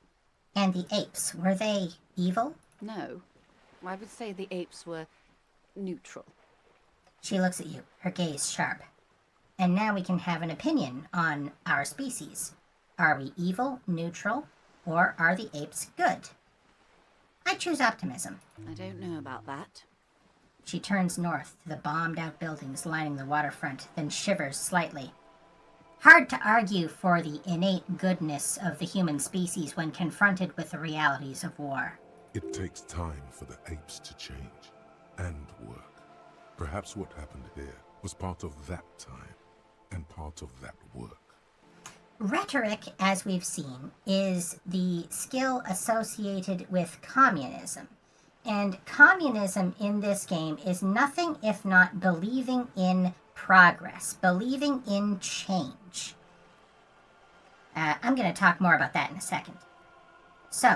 And the apes, were they evil? No, I would say the apes were neutral. She looks at you, her gaze sharp. And now we can have an opinion on our species. Are we evil, neutral, or are the apes good? I choose optimism. I don't know about that. She turns north to the bombed-out buildings lining the waterfront, then shivers slightly. Hard to argue for the innate goodness of the human species when confronted with the realities of war. It takes time for the apes to change and work. Perhaps what happened here was part of that time and part of that work. Rhetoric, as we've seen, is the skill associated with communism. And communism in this game is nothing if not believing in progress, believing in change. I'm going to talk more about that in a second. So,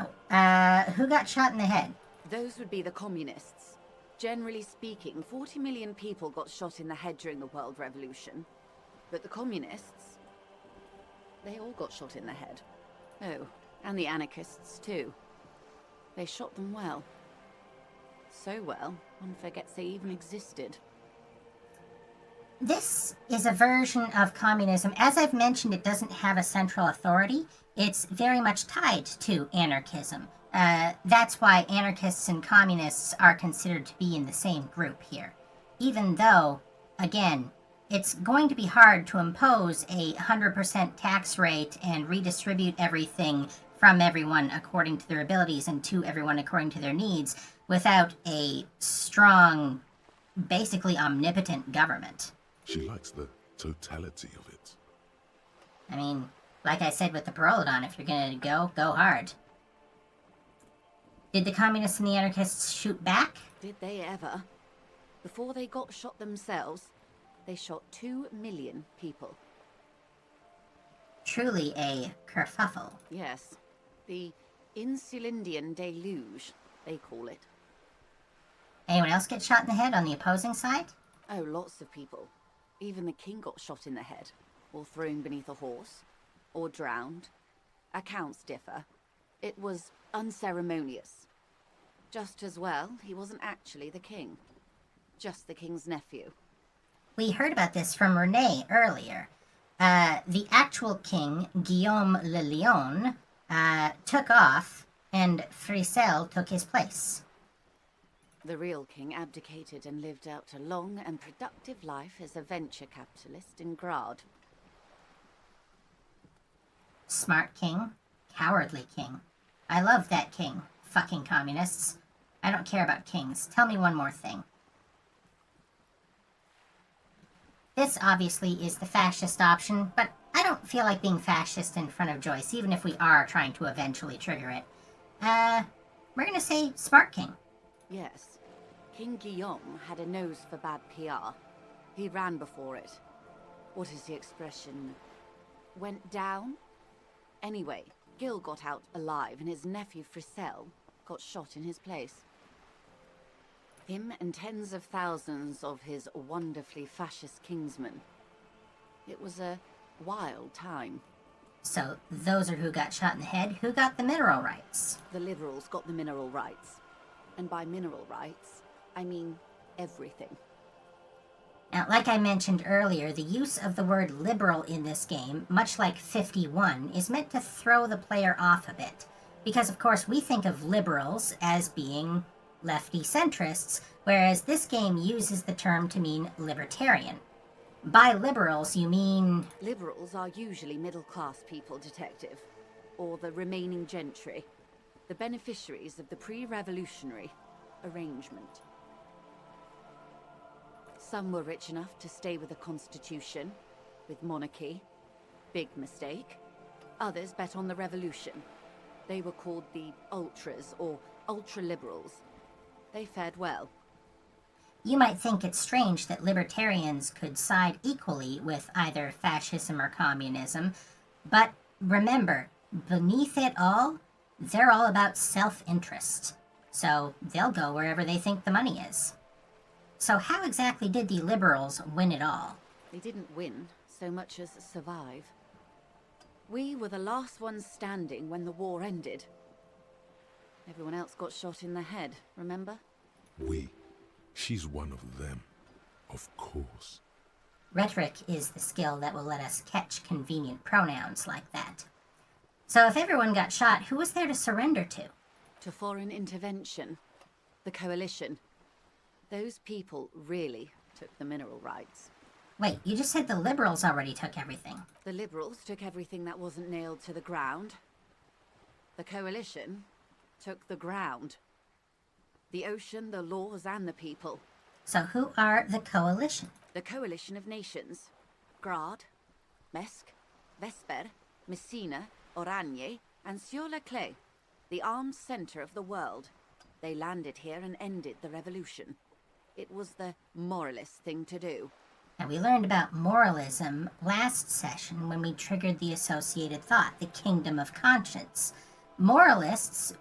who got shot in the head? Those would be the communists. Generally speaking, 40 million people got shot in the head during the World Revolution. But the communists, they all got shot in the head. Oh, and the anarchists too. They shot them well. So well, one forgets they even existed. This is a version of communism. As I've mentioned, it doesn't have a central authority. It's very much tied to anarchism. That's why anarchists and communists are considered to be in the same group here. Even though, again, it's going to be hard to impose a 100% tax rate and redistribute everything from everyone according to their abilities and to everyone according to their needs without a strong, basically omnipotent government. She likes the totality of it. I mean, like I said with the Parolodon, if you're gonna go hard. Did the communists and the anarchists shoot back? Did they ever? Before they got shot themselves, they shot 2 million people. Truly a kerfuffle. Yes, the Insulindian deluge, they call it. Anyone else get shot in the head on the opposing side? Oh, lots of people. Even the king got shot in the head, or thrown beneath a horse, or drowned. Accounts differ. It was unceremonious. Just as well, he wasn't actually the king. Just the king's nephew. We heard about this from Renee earlier. The actual king, Guillaume le Lion, took off, and Frisel took his place. The real king abdicated and lived out a long and productive life as a venture capitalist in Grad. Smart king, cowardly king. I love that king. Fucking communists. I don't care about kings. Tell me one more thing. This obviously is the fascist option, but I don't feel like being fascist in front of Joyce, even if we are trying to eventually trigger it. We're gonna say smart king. Yes. King Guillaume had a nose for bad PR. He ran before it. What is the expression? Went down? Anyway, Gil got out alive and his nephew Frisel got shot in his place. Him and tens of thousands of his wonderfully fascist kingsmen. It was a wild time. So those are who got shot in the head. Who got the mineral rights? The liberals got the mineral rights. And by mineral rights, I mean everything. Now, like I mentioned earlier, the use of the word liberal in this game, much like 51, is meant to throw the player off a bit. Because, of course, we think of liberals as being lefty centrists, whereas this game uses the term to mean libertarian. By liberals, you mean... Liberals are usually middle-class people, Detective. Or the remaining gentry. The beneficiaries of the pre-revolutionary arrangement. Some were rich enough to stay with the Constitution, with monarchy. Big mistake. Others bet on the revolution. They were called the ultras, or ultra-liberals. They fared well. You might think it's strange that libertarians could side equally with either fascism or communism, but remember, beneath it all, they're all about self-interest. So they'll go wherever they think the money is. So how exactly did the liberals win it all? They didn't win so much as survive. We were the last ones standing when the war ended. Everyone else got shot in the head, remember? We. She's one of them. Of course. Rhetoric is the skill that will let us catch convenient pronouns like that. So if everyone got shot, who was there to surrender to? To foreign intervention. The coalition. Those people really took the mineral rights. Wait, you just said the liberals already took everything. The liberals took everything that wasn't nailed to the ground. The coalition took the ground. The ocean, the laws, and the people. So who are the coalition? The coalition of nations. Grad, Mesk, Vesper, Messina, Oranje, and Sur-le-Clay. The armed center of the world. They landed here and ended the revolution. It was the moralist thing to do. Now, we learned about moralism last session when we triggered the associated thought, the kingdom of conscience. Moralists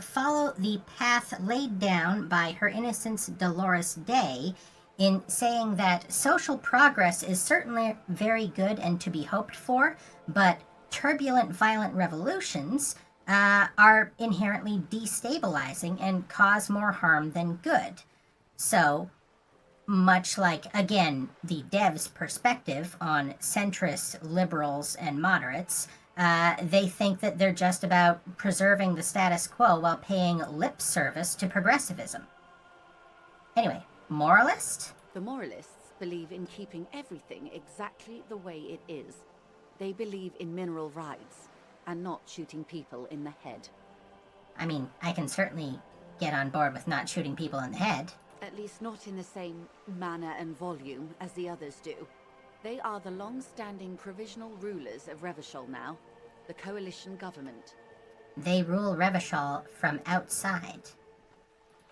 follow the path laid down by Her Innocence Dolores Day in saying that social progress is certainly very good and to be hoped for, but turbulent, violent revolutions are inherently destabilizing and cause more harm than good. So, much like, again, the devs' perspective on centrists, liberals, and moderates, they think that they're just about preserving the status quo while paying lip service to progressivism. Anyway, moralist? The moralists believe in keeping everything exactly the way it is. They believe in mineral rights and not shooting people in the head. I mean, I can certainly get on board with not shooting people in the head. At least not in the same manner and volume as the others do. They are the long-standing provisional rulers of Revachol now, the coalition government. They rule Revachol from outside.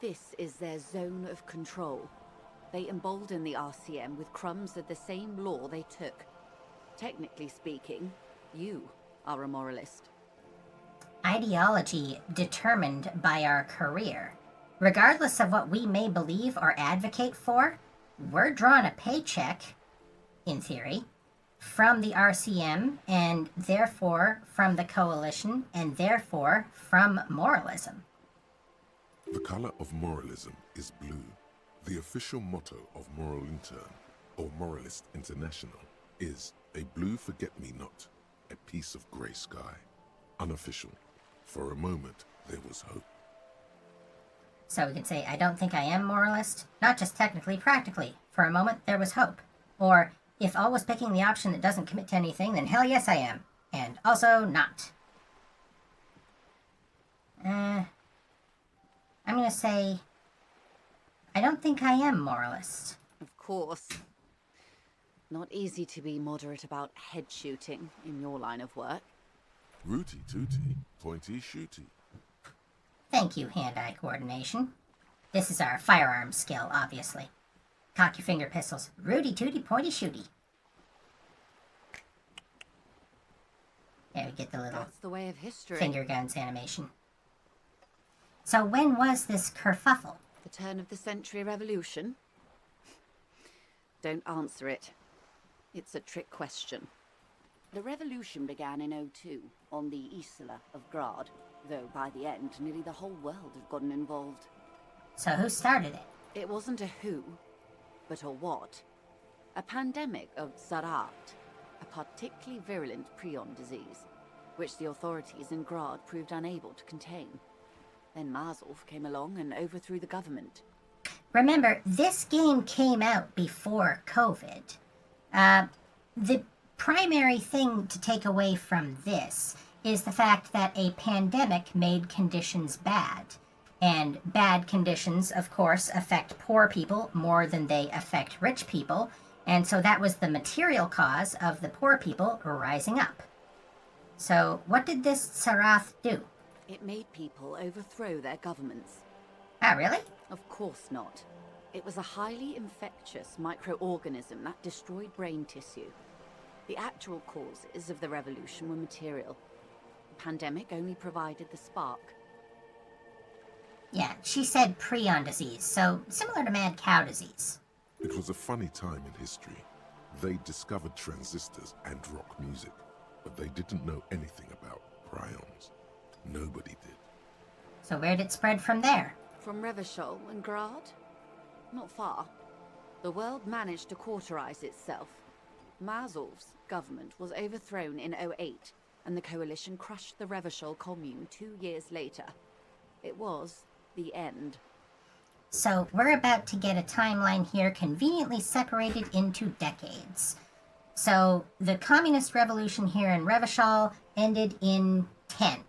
This is their zone of control. They embolden the RCM with crumbs of the same law they took. Technically speaking, you are a moralist. Ideology determined by our career. Regardless of what we may believe or advocate for, we're drawn a paycheck, in theory, from the RCM, and therefore from the coalition, and therefore from moralism. The color of moralism is blue. The official motto of Moral Intern, or Moralist International, is a blue forget-me-not, a piece of grey sky. Unofficial. For a moment, there was hope. So we could say, I don't think I am moralist, not just technically, practically. For a moment, there was hope. Or, if always picking the option that doesn't commit to anything, then hell yes I am. And also not. I'm gonna say, I don't think I am moralist. Of course. Not easy to be moderate about head shooting in your line of work. Rooty tooty, pointy shooty. Thank you, hand-eye coordination. This is our firearms skill, obviously. Cock your finger pistols. Rooty-tooty, pointy-shooty. There we get the little That's the way of history. finger guns animation. So when was this kerfuffle? The turn of the century revolution? Don't answer it. It's a trick question. The revolution began in '02 on the Isla of Grad, though by the end, nearly the whole world had gotten involved. So who started it? It wasn't a who, but a what. A pandemic of Zarat, a particularly virulent prion disease, which the authorities in Grad proved unable to contain. Then Mazov came along and overthrew the government. Remember, this game came out before COVID. The primary thing to take away from this is the fact that a pandemic made conditions bad. And bad conditions, of course, affect poor people more than they affect rich people. And so that was the material cause of the poor people rising up. So what did this Sarath do? It made people overthrow their governments. Ah, really? Of course not. It was a highly infectious microorganism that destroyed brain tissue. The actual causes of the revolution were material. The pandemic only provided the spark. Yeah, she said prion disease, so similar to mad cow disease. It was a funny time in history. They discovered transistors and rock music, but they didn't know anything about prions. Nobody did. So where'd it spread from there? From Revachol and Grad? Not far. The world managed to cauterize itself. Mazov's government was overthrown in '08, and the coalition crushed the Revachol commune 2 years later. It was the end. So we're about to get a timeline here conveniently separated into decades. So the communist revolution here in Revachol ended in 10.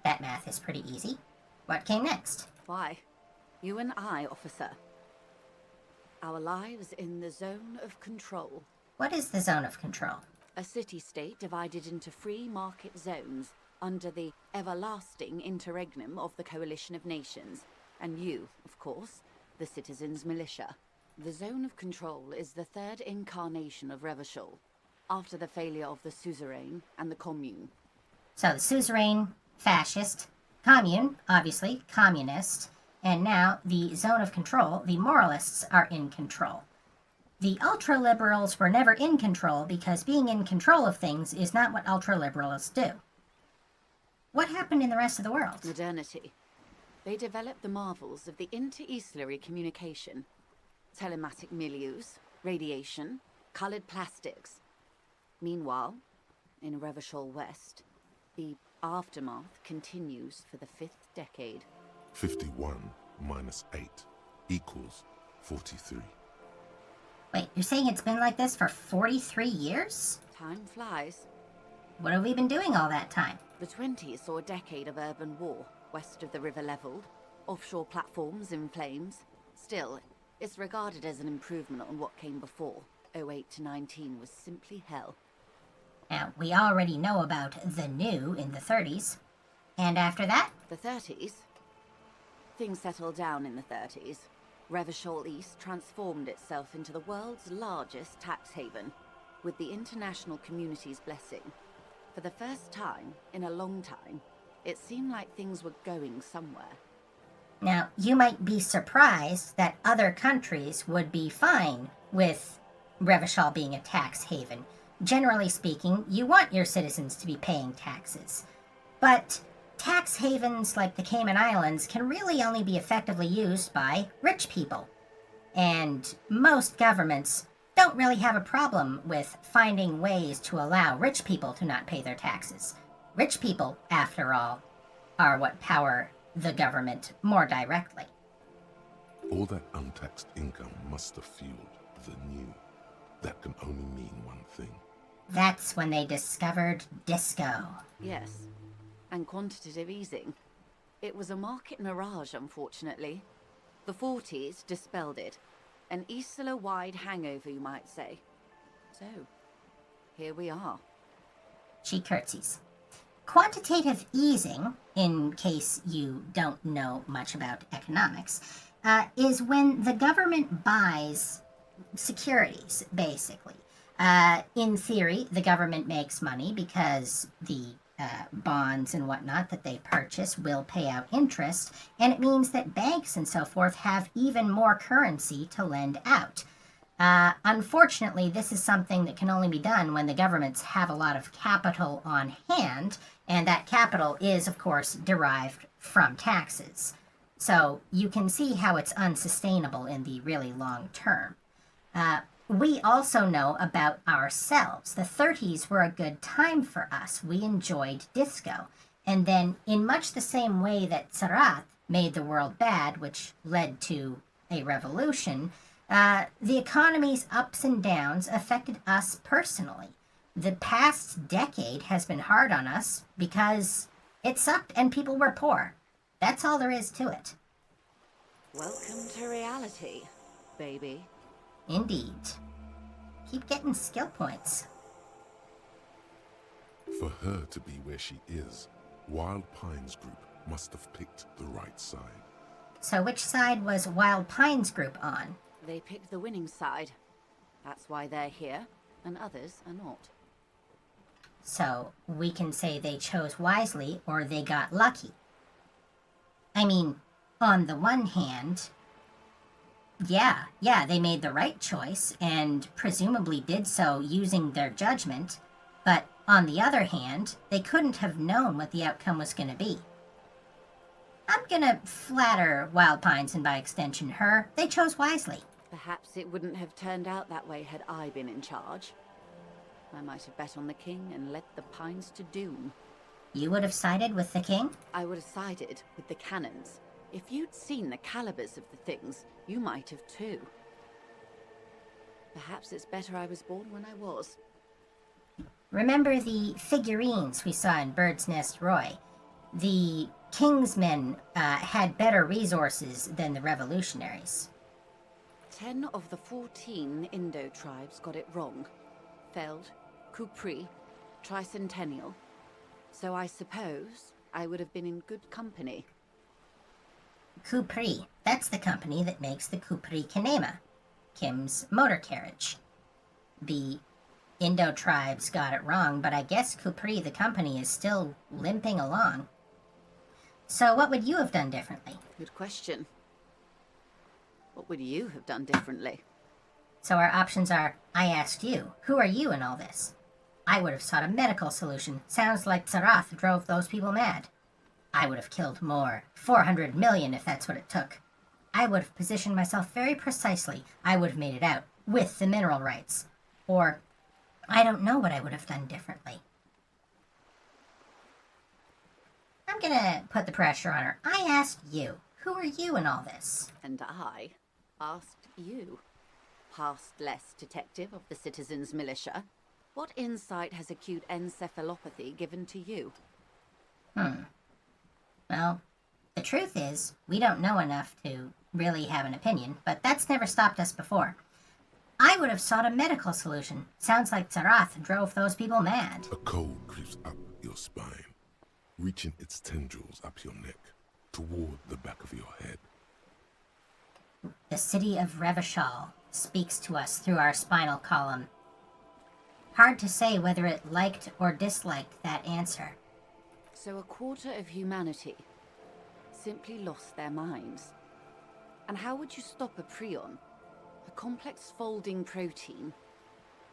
That math is pretty easy. What came next? Why? You and I, officer. Our lives in the zone of control. What is the zone of control? A city-state divided into free market zones under the everlasting interregnum of the Coalition of Nations. And you, of course, the citizens' militia. The zone of control is the third incarnation of Revachol, after the failure of the suzerain and the commune. So the suzerain, fascist, commune, obviously, communist, and now the zone of control, the moralists are in control. The ultra-liberals were never in control because being in control of things is not what ultra-liberals do. What happened in the rest of the world? Modernity. They developed the marvels of the inter-eastlery communication. Telematic milieus, radiation, colored plastics. Meanwhile, in Revachol West, the aftermath continues for the 5th decade. 51 minus 8 equals 43. Wait, you're saying it's been like this for 43 years? Time flies. What have we been doing all that time? The 20s saw a decade of urban war, west of the river leveled, offshore platforms in flames. Still, it's regarded as an improvement on what came before. '08 to 19 was simply hell. Now, we already know about the new in the 30s. And after that? The 30s? Things settled down in the 30s. Revachol East transformed itself into the world's largest tax haven, with the international community's blessing. For the first time in a long time, it seemed like things were going somewhere. Now, you might be surprised that other countries would be fine with Revachol being a tax haven. Generally speaking, you want your citizens to be paying taxes. But tax havens like the Cayman Islands can really only be effectively used by rich people. And most governments don't really have a problem with finding ways to allow rich people to not pay their taxes. Rich people, after all, are what power the government more directly. All that untaxed income must have fueled the new. That can only mean one thing. That's when they discovered disco. Yes, and quantitative easing. It was a market mirage, unfortunately. The 40s dispelled it. An Isla-wide hangover, you might say. So, here we are. She curtsies. Quantitative easing, in case you don't know much about economics, is when the government buys securities, basically. In theory, the government makes money because the bonds and whatnot that they purchase will pay out interest, and it means that banks and so forth have even more currency to lend out. Unfortunately, this is something that can only be done when the governments have a lot of capital on hand, and that capital is, of course, derived from taxes. So you can see how it's unsustainable in the really long term. We also know about ourselves. The 30s were a good time for us. We enjoyed disco. And then, in much the same way that Sarath made the world bad, which led to a revolution, the economy's ups and downs affected us personally. The past decade has been hard on us because it sucked and people were poor. That's all there is to it. Welcome to reality, baby. Indeed. Keep getting skill points. For her to be where she is, Wild Pines Group must have picked the right side. So which side was Wild Pines Group on? They picked the winning side. That's why they're here, and others are not. So we can say they chose wisely or they got lucky. I mean, on the one hand, yeah, they made the right choice and presumably did so using their judgment. But on the other hand, they couldn't have known what the outcome was going to be. I'm gonna flatter Wild Pines and by extension her. They chose wisely. Perhaps it wouldn't have turned out that way had I been in charge. I might have bet on the king and led the Pines to doom. You would have sided with the king? I would have sided with the cannons. If you'd seen the calibers of the things, you might have too. Perhaps it's better I was born when I was. Remember the figurines we saw in Bird's Nest Roy? The Kingsmen had better resources than the revolutionaries. 10 of the 14 Indo tribes got it wrong. Feld, Kupri, Tricentennial. So I suppose I would have been in good company. Kupri, that's the company that makes the Kupri Kinema, Kim's motor carriage. The Indo tribes got it wrong, but I guess Kupri, the company, is still limping along. So what would you have done differently? Good question. What would you have done differently? So our options are, I asked you, who are you in all this? I would have sought a medical solution. Sounds like Zarath drove those people mad. I would have killed more. 400 million if that's what it took. I would have positioned myself very precisely. I would have made it out, with the mineral rights. Or, I don't know what I would have done differently. I'm gonna put the pressure on her. I asked you, who are you in all this? And I asked you, past less detective of the citizens' militia, what insight has acute encephalopathy given to you? Well, the truth is, we don't know enough to really have an opinion, but that's never stopped us before. I would have sought a medical solution. Sounds like Zarath drove those people mad. A cold creeps up your spine, reaching its tendrils up your neck, toward the back of your head. The city of Revachol speaks to us through our spinal column. Hard to say whether it liked or disliked that answer. So a quarter of humanity simply lost their minds. And how would you stop a prion, a complex folding protein,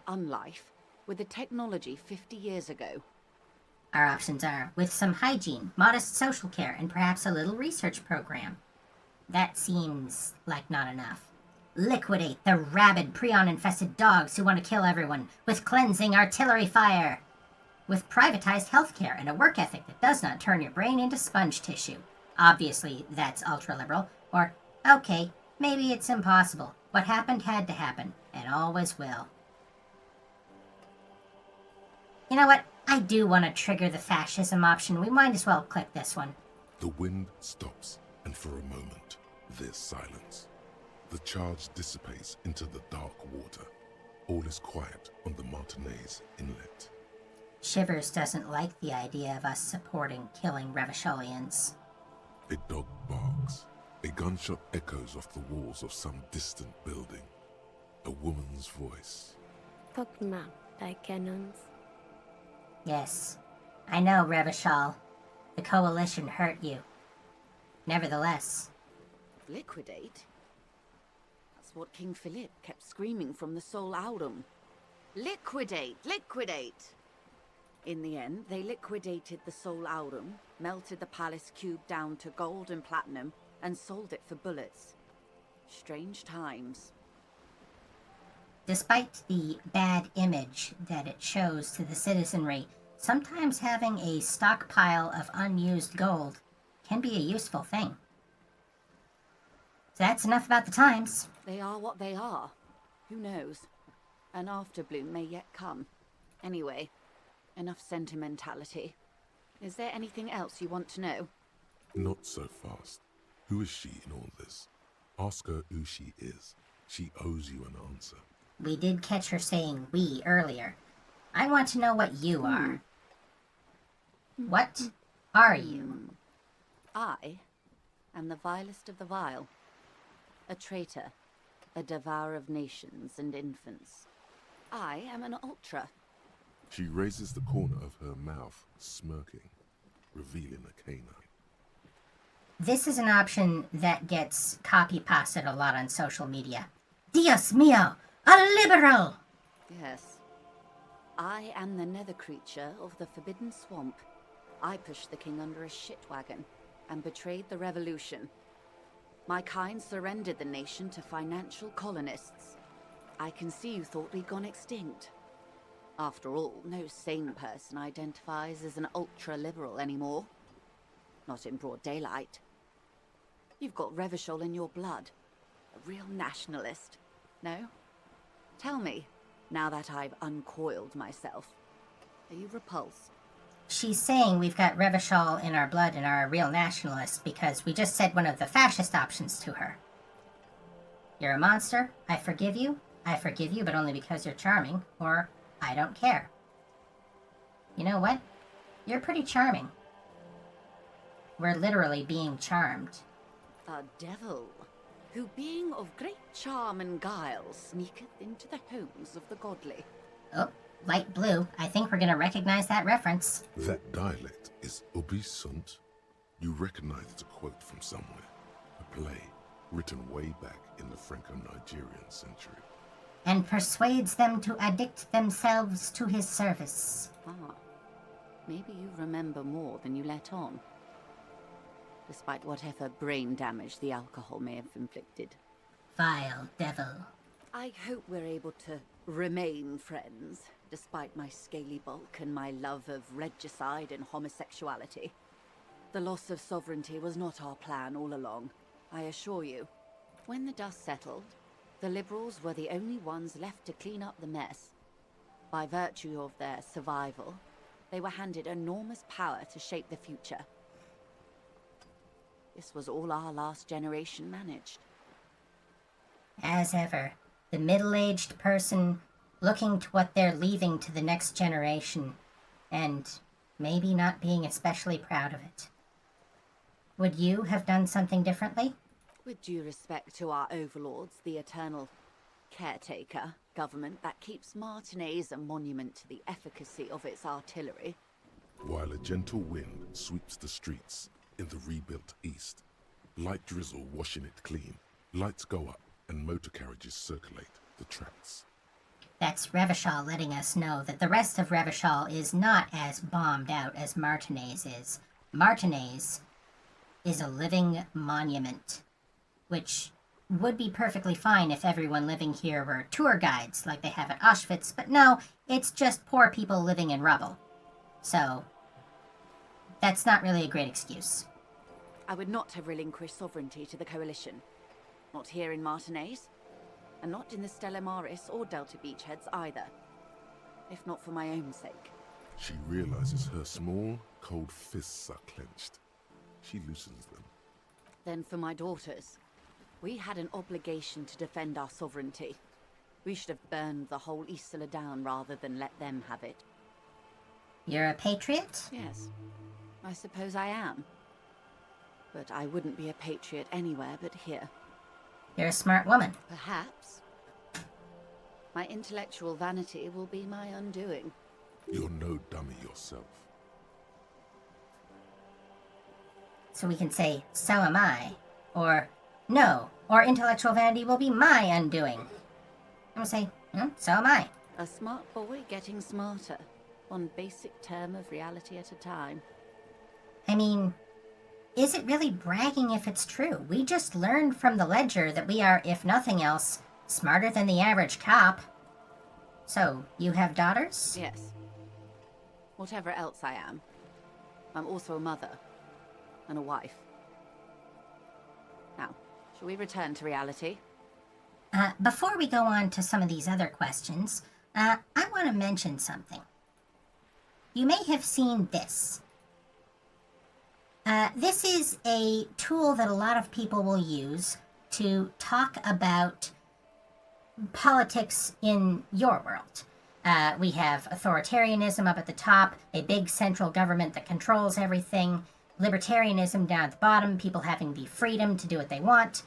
unlife, with a technology 50 years ago? Our options are with some hygiene, modest social care, and perhaps a little research program. That seems like not enough. Liquidate the rabid, prion-infested dogs who want to kill everyone with cleansing artillery fire. With privatized healthcare and a work ethic that does not turn your brain into sponge tissue. Obviously, that's ultra-liberal. Or, okay, maybe it's impossible. What happened had to happen, and always will. You know what? I do want to trigger the fascism option. We might as well click this one. The wind stops, and for a moment, there's silence. The charge dissipates into the dark water. All is quiet on the Martinez Inlet. Shivers doesn't like the idea of us supporting killing Revacholians. A dog barks. A gunshot echoes off the walls of some distant building. A woman's voice. Pokemon, like cannons. Yes, I know, Revachol. The Coalition hurt you. Nevertheless. Liquidate? That's what King Philip kept screaming from the Sol Aurum. Liquidate! Liquidate! In the end, they liquidated the Sol Aurum, melted the palace cube down to gold and platinum, and sold it for bullets. Strange times. Despite the bad image that it shows to the citizenry, sometimes having a stockpile of unused gold can be a useful thing. So that's enough about the times. They are what they are. Who knows? An afterbloom may yet come. Anyway, enough sentimentality. Is there anything else you want to know? Not so fast. Who is she in all this? Ask her who she is. She owes you an answer. We did catch her saying we earlier. I want to know what you are. What are you? I am the vilest of the vile. A traitor. A devourer of nations and infants. I am an ultra. She raises the corner of her mouth, smirking, revealing a canine. This is an option that gets copy-pasted a lot on social media. Dios mío, a liberal! Yes. I am the nether creature of the Forbidden Swamp. I pushed the king under a shit wagon and betrayed the revolution. My kind surrendered the nation to financial colonists. I can see you thought we'd gone extinct. After all, no sane person identifies as an ultra-liberal anymore. Not in broad daylight. You've got Revachol in your blood. A real nationalist. No? Tell me, now that I've uncoiled myself, are you repulsed? She's saying we've got Revachol in our blood and are a real nationalist because we just said one of the fascist options to her. You're a monster. I forgive you. I forgive you, but only because you're charming. Or I don't care. You know what? You're pretty charming. We're literally being charmed. A devil, who being of great charm and guile, sneaketh into the homes of the godly. Oh, light blue. I think we're gonna recognize that reference. That dialect is Obisunt. You recognize it's a quote from somewhere. A play written way back in the Franco-Nigerian century. And persuades them to addict themselves to his service. Ah, maybe you remember more than you let on. Despite whatever brain damage the alcohol may have inflicted. Vile devil. I hope we're able to remain friends, despite my scaly bulk and my love of regicide and homosexuality. The loss of sovereignty was not our plan all along, I assure you. When the dust settled, the liberals were the only ones left to clean up the mess. By virtue of their survival, they were handed enormous power to shape the future. This was all our last generation managed. As ever, the middle-aged person looking to what they're leaving to the next generation, and maybe not being especially proud of it. Would you have done something differently? With due respect to our overlords, the eternal caretaker government that keeps Martinaise a monument to the efficacy of its artillery. While a gentle wind sweeps the streets in the rebuilt east, light drizzle washing it clean, lights go up and motor carriages circulate the tracks. That's Revachol letting us know that the rest of Revachol is not as bombed out as Martinaise is. Martinaise is a living monument, which would be perfectly fine if everyone living here were tour guides like they have at Auschwitz, but no, it's just poor people living in rubble. So, that's not really a great excuse. I would not have relinquished sovereignty to the Coalition. Not here in Martinaise, and not in the Stella Maris or Delta Beachheads either. If not for my own sake. She realizes her small, cold fists are clenched. She loosens them. Then for my daughters. We had an obligation to defend our sovereignty. We should have burned the whole Isla down rather than let them have it. You're a patriot? Yes, I suppose I am. But I wouldn't be a patriot anywhere but here. You're a smart woman. Perhaps. My intellectual vanity will be my undoing. You're no dummy yourself. So we can say, so am I. Or, no. Or intellectual vanity will be my undoing. And we'll say, so am I. A smart boy getting smarter. One basic term of reality at a time. I mean, is it really bragging if it's true? We just learned from the ledger that we are, if nothing else, smarter than the average cop. So, you have daughters? Yes. Whatever else I am, I'm also a mother. And a wife. Now, shall we return to reality? Before we go on to some of these other questions, I want to mention something. You may have seen this. This is a tool that a lot of people will use to talk about politics in your world. We have authoritarianism up at the top, a big central government that controls everything, libertarianism down at the bottom, people having the freedom to do what they want,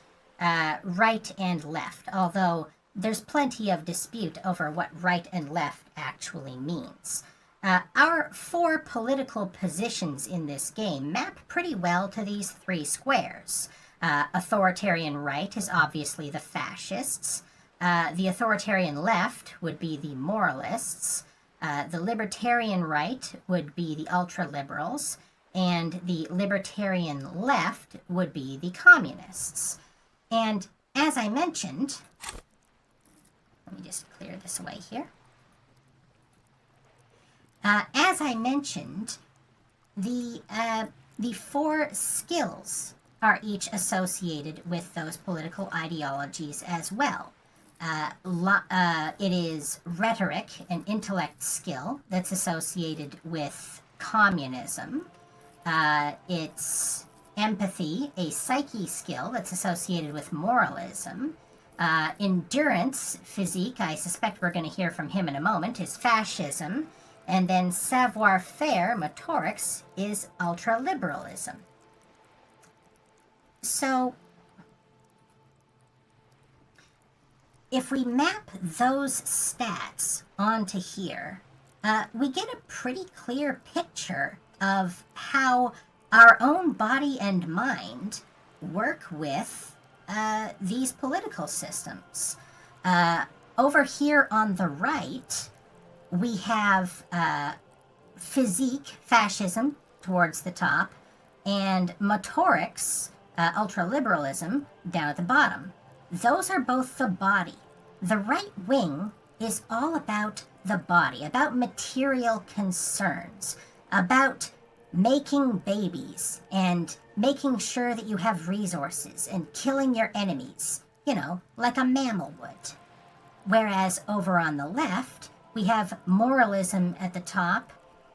right and left, although there's plenty of dispute over what right and left actually means. Our 4 political positions in this game map pretty well to these 3 squares. Authoritarian right is obviously the fascists. The authoritarian left would be the moralists. The libertarian right would be the ultra-liberals. And the libertarian left would be the communists. And as I mentioned, let me just clear this away here. As I mentioned, the 4 skills are each associated with those political ideologies as well. It is rhetoric, an intellect skill that's associated with communism. It's empathy, a psyche skill that's associated with moralism. Endurance, physique, I suspect we're going to hear from him in a moment, is fascism. And then savoir-faire, motorics, is ultra-liberalism. So, if we map those stats onto here, we get a pretty clear picture of how our own body and mind work with these political systems. Over here on the right, we have physique, fascism, towards the top, and motorics, ultraliberalism, down at the bottom. Those are both the body. The right wing is all about the body, about material concerns, about making babies and making sure that you have resources and killing your enemies, you know, like a mammal would. Whereas over on the left, we have moralism at the top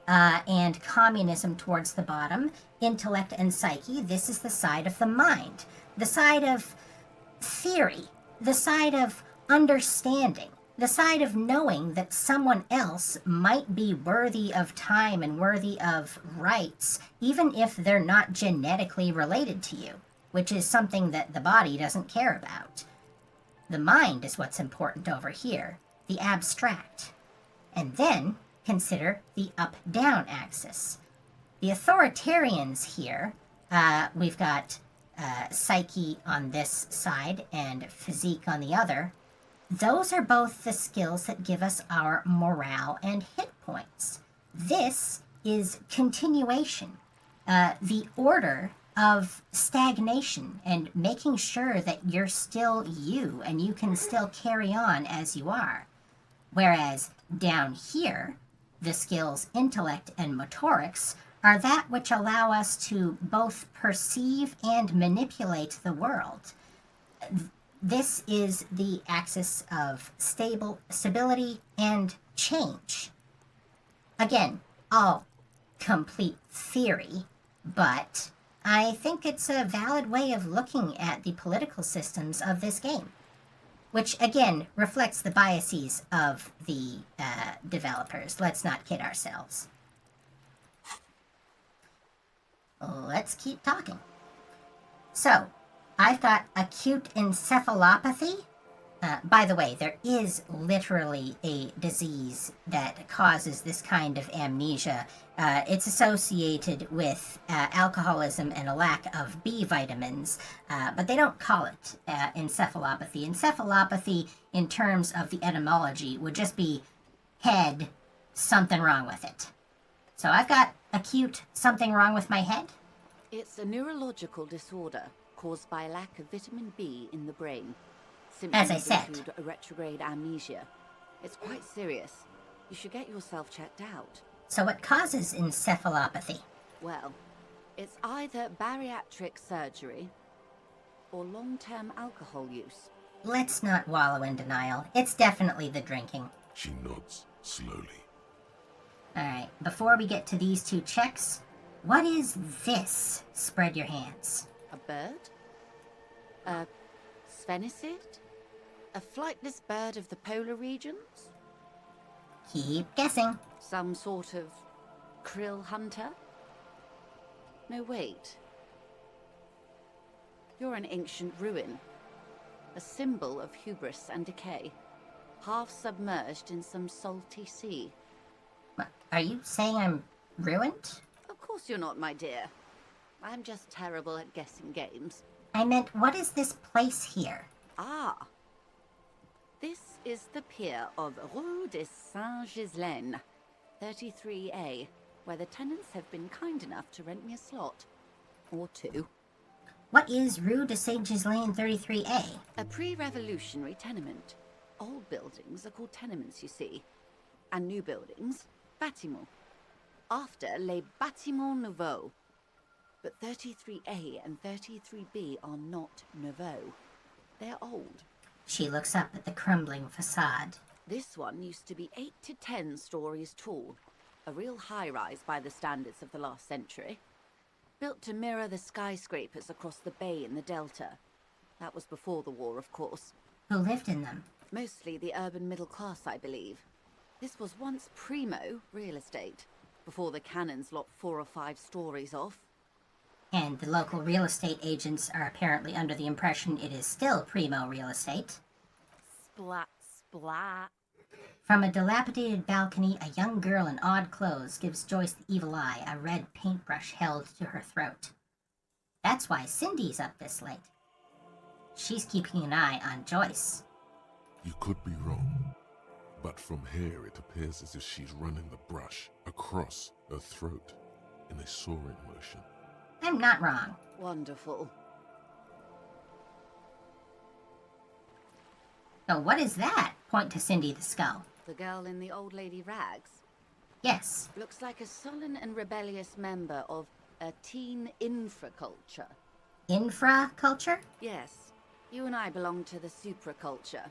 and communism towards the bottom, intellect and psyche. This is the side of the mind, the side of theory, the side of understanding, the side of knowing that someone else might be worthy of time and worthy of rights, even if they're not genetically related to you, which is something that the body doesn't care about. The mind is what's important over here, the abstract. And then consider the up-down axis. The authoritarians here, we've got psyche on this side and physique on the other. Those are both the skills that give us our morale and hit points. This is continuation, the order of stagnation and making sure that you're still you and you can still carry on as you are. Whereas down here, the skills intellect and motorics are that which allow us to both perceive and manipulate the world. This is the axis of stability and change. Again, all complete theory, but I think it's a valid way of looking at the political systems of this game, which again reflects the biases of the developers. Let's not kid ourselves. Let's keep talking. So, I've got acute encephalopathy. By the way, there is literally a disease that causes this kind of amnesia. It's associated with alcoholism and a lack of B vitamins, but they don't call it encephalopathy. Encephalopathy, in terms of the etymology, would just be head, something wrong with it. So I've got acute something wrong with my head? It's a neurological disorder caused by a lack of vitamin B in the brain. As I Symptoms said. include a retrograde amnesia. It's quite serious. You should get yourself checked out. So what causes encephalopathy? Well, it's either bariatric surgery or long-term alcohol use. Let's not wallow in denial. It's definitely the drinking. She nods slowly. Alright, before we get to these 2 checks, what is this? Spread your hands. A bird? A sphenicid? A flightless bird of the polar regions? Keep guessing. Some sort of krill hunter? No, wait. You're an ancient ruin. A symbol of hubris and decay. Half submerged in some salty sea. Are you saying I'm ruined? Of course you're not, my dear. I'm just terrible at guessing games. I meant, what is this place here? Ah. This is the pier of Rue de Saint-Ghislain, 33A, where the tenants have been kind enough to rent me a slot. Or two. What is Rue de Saint-Ghislain 33A? A pre-revolutionary tenement. Old buildings are called tenements, you see. And new buildings, bâtiments. After, les bâtiments nouveaux. But 33A and 33B are not nouveaux. They're old. She looks up at the crumbling facade. This one used to be 8 to 10 stories tall. A real high-rise by the standards of the last century. Built to mirror the skyscrapers across the bay in the Delta. That was before the war, of course. Who lived in them? Mostly the urban middle class, I believe. This was once primo real estate, before the cannons lopped 4 or 5 stories off. And the local real estate agents are apparently under the impression it is still primo real estate. Splat, splat. From a dilapidated balcony, a young girl in odd clothes gives Joyce the evil eye, a red paintbrush held to her throat. That's why Cindy's up this late. She's keeping an eye on Joyce. You could be wrong, but from here it appears as if she's running the brush across her throat in a soaring motion. I'm not wrong. Wonderful. Oh, what is that? Point to Cindy the skull. The girl in the old lady rags. Yes. Looks like a sullen and rebellious member of a teen infraculture. Infraculture? Yes, you and I belong to the supraculture.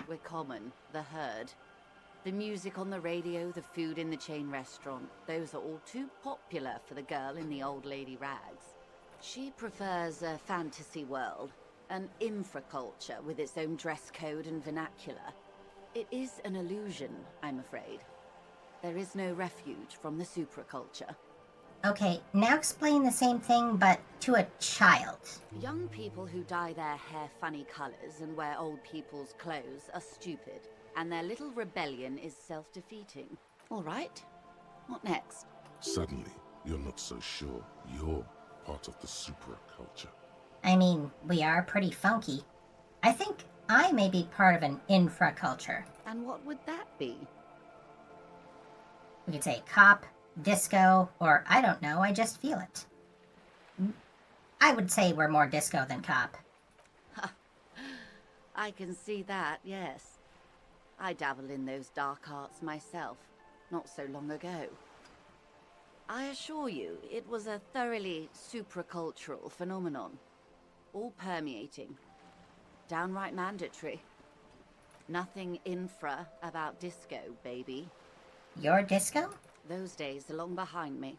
We're common, the herd. The music on the radio, the food in the chain restaurant, those are all too popular for the girl in the old lady rags. She prefers a fantasy world, an infraculture with its own dress code and vernacular. It is an illusion, I'm afraid. There is no refuge from the supraculture. Okay, now explain the same thing, but to a child. Young people who dye their hair funny colors and wear old people's clothes are stupid, and their little rebellion is self-defeating. All right, what next? Suddenly, you're not so sure you're part of the supraculture. I mean, we are pretty funky. I think I may be part of an infraculture. And what would that be? We could say cop, disco, or I don't know, I just feel it. I would say we're more disco than cop. I can see that, yes. I dabbled in those dark arts myself, not so long ago. I assure you, it was a thoroughly supracultural phenomenon. All permeating. Downright mandatory. Nothing infra about disco, baby. Your disco? Those days are long behind me.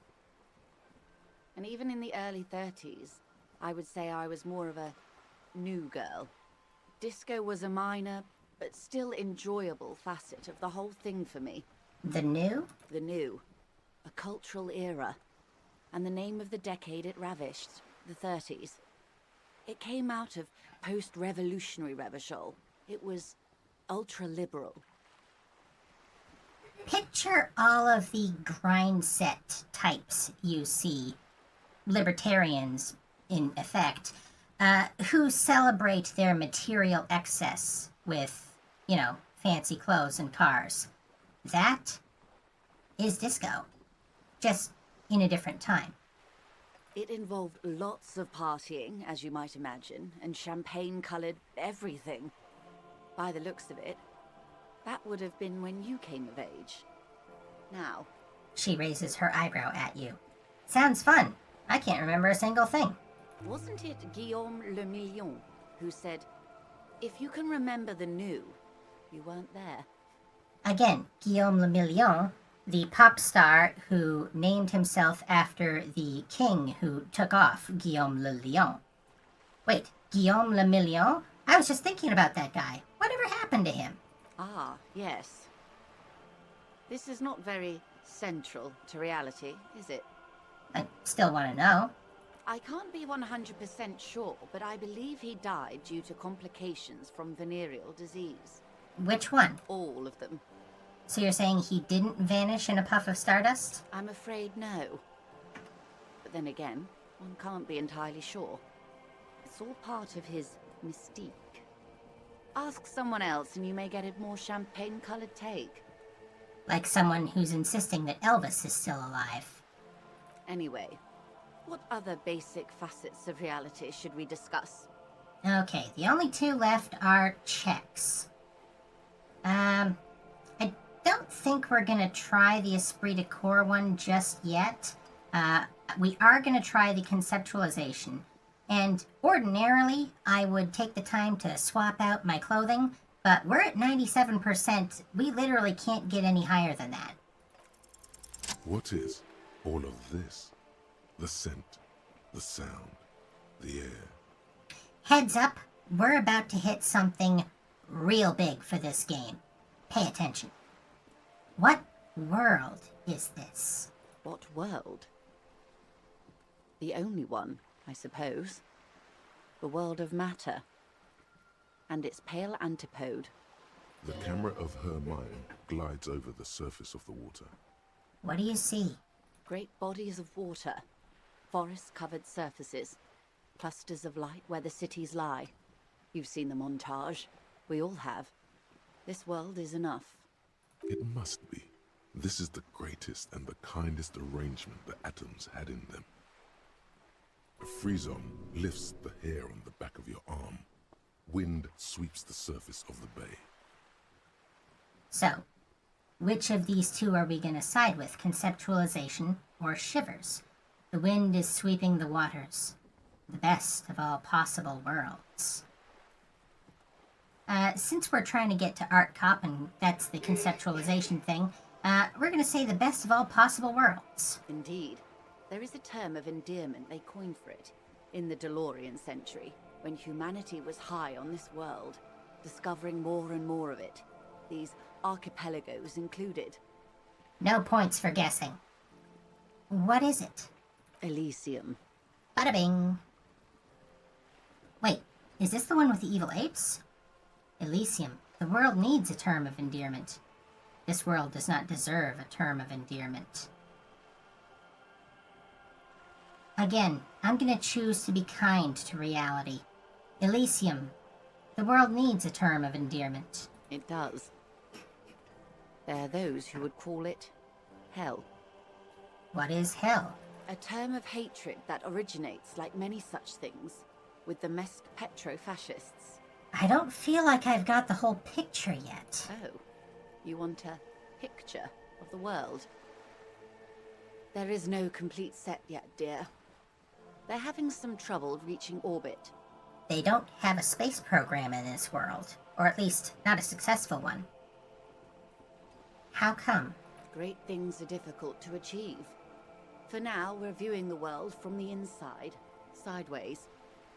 And even in the early 30s, I would say I was more of a new girl. Disco was a minor, but still enjoyable facet of the whole thing for me. The new? The new. A cultural era. And the name of the decade it ravished, the 30s. It came out of post-revolutionary Revachol. It was ultra-liberal. Picture all of the grind set types you see, libertarians in effect, who celebrate their material excess with, fancy clothes and cars. That is disco, just in a different time. It involved lots of partying, as you might imagine, and champagne-colored everything. By the looks of it, that would have been when you came of age. Now. She raises her eyebrow at you. Sounds fun. I can't remember a single thing. Wasn't it Guillaume Le Million who said, if you can remember the new, you weren't there? Again, Guillaume Le Million, the pop star who named himself after the king who took off, Guillaume Le Lion. Wait, Guillaume Le Million? I was just thinking about that guy. Whatever happened to him? Ah, yes. This is not very central to reality, is it? I still want to know. I can't be 100% sure, but I believe he died due to complications from venereal disease. Which one? All of them. So you're saying he didn't vanish in a puff of stardust? I'm afraid no. But then again, one can't be entirely sure. It's all part of his mystique. Ask someone else and you may get a more champagne-colored take. Like someone who's insisting that Elvis is still alive. Anyway, what other basic facets of reality should we discuss? Okay, the only two left are checks. I don't think we're gonna try the esprit de corps one just yet. We are gonna try the conceptualization. And ordinarily, I would take the time to swap out my clothing, but we're at 97%. We literally can't get any higher than that. What is all of this? The scent, the sound, the air. Heads up, we're about to hit something real big for this game. Pay attention. What world is this? What world? The only one, I suppose. The world of matter. And its pale antipode. The camera of her mind glides over the surface of the water. What do you see? Great bodies of water. Forest-covered surfaces. Clusters of light where the cities lie. You've seen the montage. We all have. This world is enough. It must be. This is the greatest and the kindest arrangement the atoms had in them. A frisson lifts the hair on the back of your arm. Wind sweeps the surface of the bay. So, which of these two are we going to side with, conceptualization or shivers? The wind is sweeping the waters. The best of all possible worlds. Since we're trying to get to art cop, and that's the conceptualization thing, we're going to say the best of all possible worlds. Indeed. There is a term of endearment they coined for it in the DeLorean century, when humanity was high on this world, discovering more and more of it, these archipelagos included. No points for guessing. What is it? Elysium. Bada bing. Wait, is this the one with the evil apes? Elysium. The world needs a term of endearment. This world does not deserve a term of endearment. Again, I'm going to choose to be kind to reality. Elysium. The world needs a term of endearment. It does. There are those who would call it hell. What is hell? A term of hatred that originates, like many such things, with the Mesk petro-fascists. I don't feel like I've got the whole picture yet. Oh, you want a picture of the world? There is no complete set yet, dear. They're having some trouble reaching orbit. They don't have a space program in this world, or at least not a successful one. How come? Great things are difficult to achieve. For now, we're viewing the world from the inside, sideways.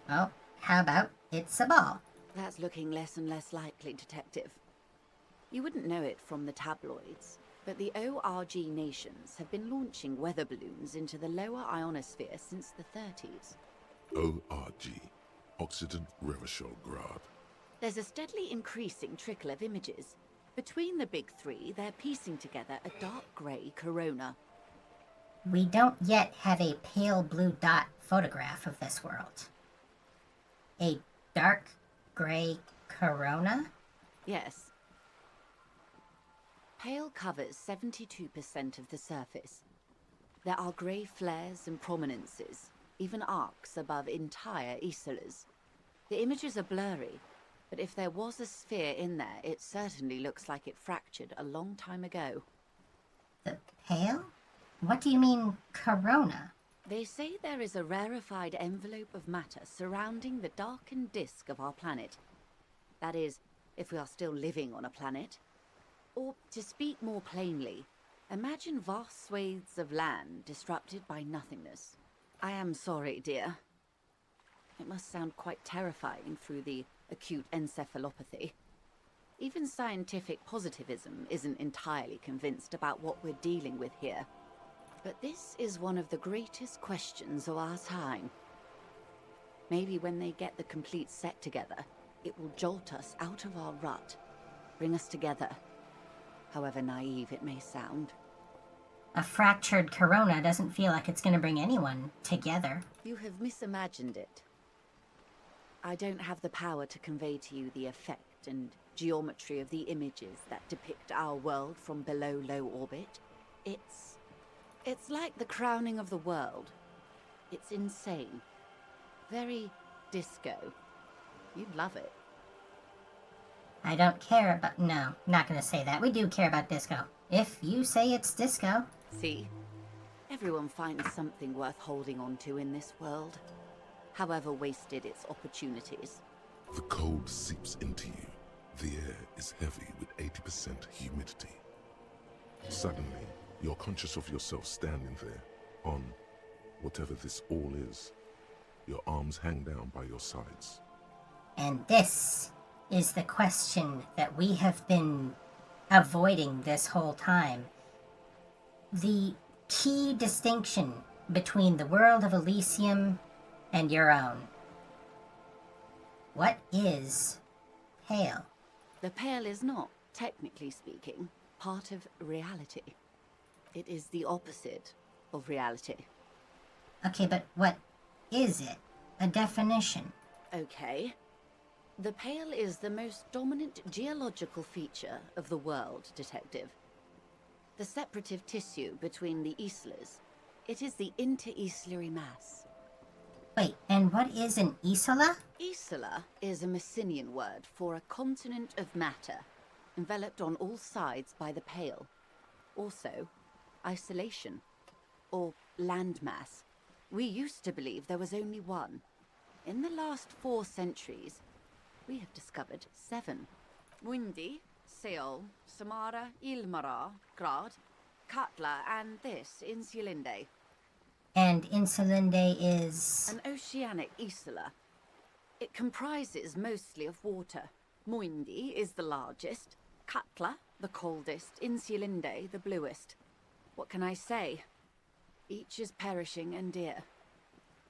Well, how about it's a ball? That's looking less and less likely, Detective. You wouldn't know it from the tabloids, but the ORG nations have been launching weather balloons into the lower ionosphere since the 30s. ORG, Occident Revolgrad. There's a steadily increasing trickle of images. Between the big three, they're piecing together a dark grey corona. We don't yet have a pale blue dot photograph of this world. A dark gray corona? Yes. Pale covers 72% of the surface. There are grey flares and prominences, even arcs above entire isolas. The images are blurry, but if there was a sphere in there, it certainly looks like it fractured a long time ago. The pale? What do you mean, corona? They say there is a rarefied envelope of matter surrounding the darkened disk of our planet. That is, if we are still living on a planet. Or, to speak more plainly, imagine vast swathes of land disrupted by nothingness. I am sorry, dear. It must sound quite terrifying through the acute encephalopathy. Even scientific positivism isn't entirely convinced about what we're dealing with here. But this is one of the greatest questions of our time. Maybe when they get the complete set together, it will jolt us out of our rut, bring us together. however naive it may sound. A fractured corona doesn't feel like it's going to bring anyone together. You have misimagined it. I don't have the power to convey to you the effect and geometry of the images that depict our world from below low orbit. It's like the crowning of the world. It's insane. Very disco. You'd love it. I don't care about... No, not going to say that. We do care about disco. If you say it's disco. See? Everyone finds something worth holding on to in this world, however wasted its opportunities. The cold seeps into you. The air is heavy with 80% humidity. Suddenly, you're conscious of yourself standing there, on whatever this all is. Your arms hang down by your sides. And this is the question that we have been avoiding this whole time. The key distinction between the world of Elysium and your own. What is Pale? The Pale is not, technically speaking, part of reality. It is the opposite of reality. Okay, but what is it? A definition. Okay. The Pale is the most dominant geological feature of the world, Detective. The separative tissue between the islas. It is the inter-islary mass. Wait, and what is an isla? Isla is a Messinian word for a continent of matter, enveloped on all sides by the Pale. Also, isolation, or landmass. We used to believe there was only one. In the last 4 centuries, we have discovered 7. Windy, Seol, Samara, Ilmara, Grad, Katla, and this, Insulinde. And Insulinde is... An oceanic isla. It comprises mostly of water. Muindi is the largest, Katla the coldest, Insulinde the bluest. What can I say? Each is perishing and dear.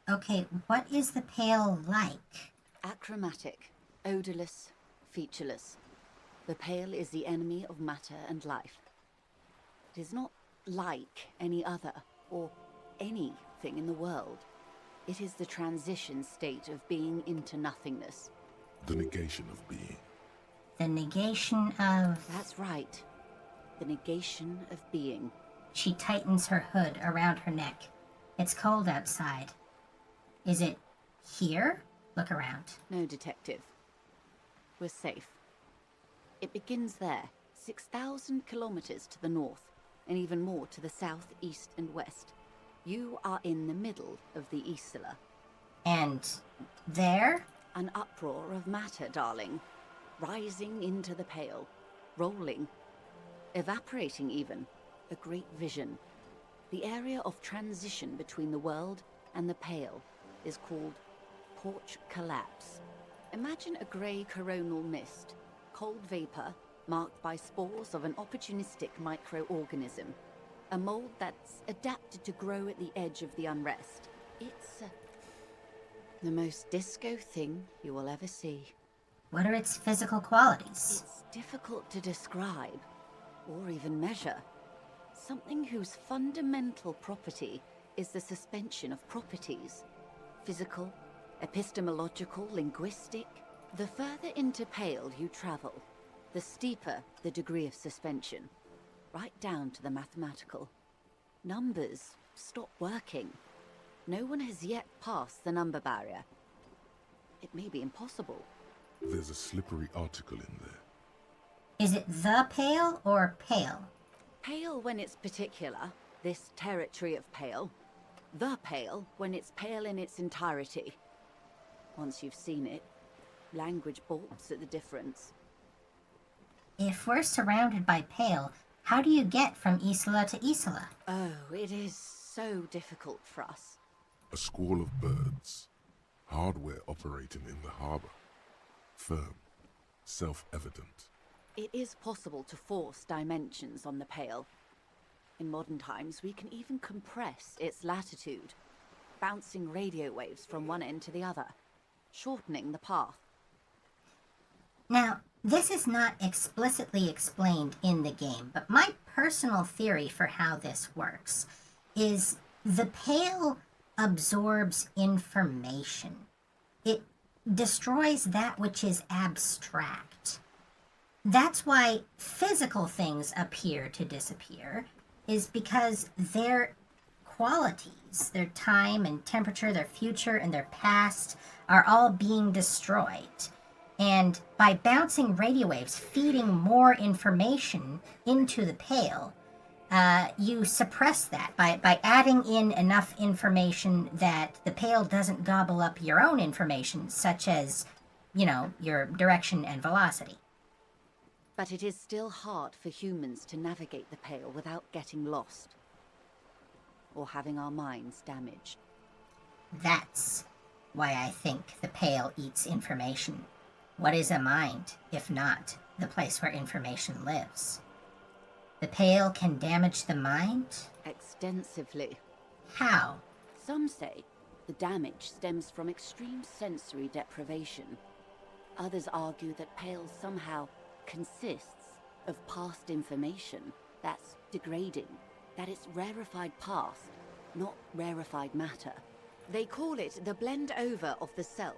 Okay, what is the Pale like? Achromatic, odorless, featureless. The Pale is the enemy of matter and life. It is not like any other, or anything in the world. It is the transition state of being into nothingness. The negation of being. The negation of... That's right. The negation of being. She tightens her hood around her neck. It's cold outside. Is it here? Look around. No, Detective. We're safe. It begins there, 6,000 kilometers to the north, and even more to the south, east, and west. You are in the middle of the Isla. And there? An uproar of matter, darling. Rising into the Pale. Rolling. Evaporating even. A great vision. The area of transition between the world and the Pale is called Porch Collapse. Imagine a grey coronal mist. Cold vapor marked by spores of an opportunistic microorganism. A mold that's adapted to grow at the edge of the unrest. It's the most disco thing you will ever see. What are its physical qualities? It's difficult to describe, or even measure. Something whose fundamental property is the suspension of properties. Physical, epistemological, linguistic. The further into Pale you travel, the steeper the degree of suspension. Right down to the mathematical. Numbers stop working. No one has yet passed the number barrier. It may be impossible. There's a slippery article in there. Is it the Pale or Pale? Pale when it's particular, this territory of Pale. The Pale when it's Pale in its entirety. Once you've seen it, language balks at the difference. If we're surrounded by Pale, how do you get from Isla to Isla? Oh, it is so difficult for us. A squall of birds. Hardware operating in the harbor. Firm. Self-evident. It is possible to force dimensions on the Pale. In modern times, we can even compress its latitude, bouncing radio waves from one end to the other, shortening the path. Now, This is not explicitly explained in the game, but my personal theory for how this works is the Pale absorbs information. It destroys that which is abstract. That's why physical things appear to disappear, is because their qualities, their time and temperature, their future and their past, are all being destroyed. And by bouncing radio waves, feeding more information into the Pale, you suppress that by adding in enough information that the Pale doesn't gobble up your own information, such as, your direction and velocity. But it is still hard for humans to navigate the Pale without getting lost. Or having our minds damaged. That's why I think the Pale eats information. What is a mind, if not the place where information lives? The Pale can damage the mind? Extensively. How? Some say the damage stems from extreme sensory deprivation. Others argue that Pale somehow consists of past information that's degrading, that it's rarefied past, not rarefied matter. They call it the blend over of the self.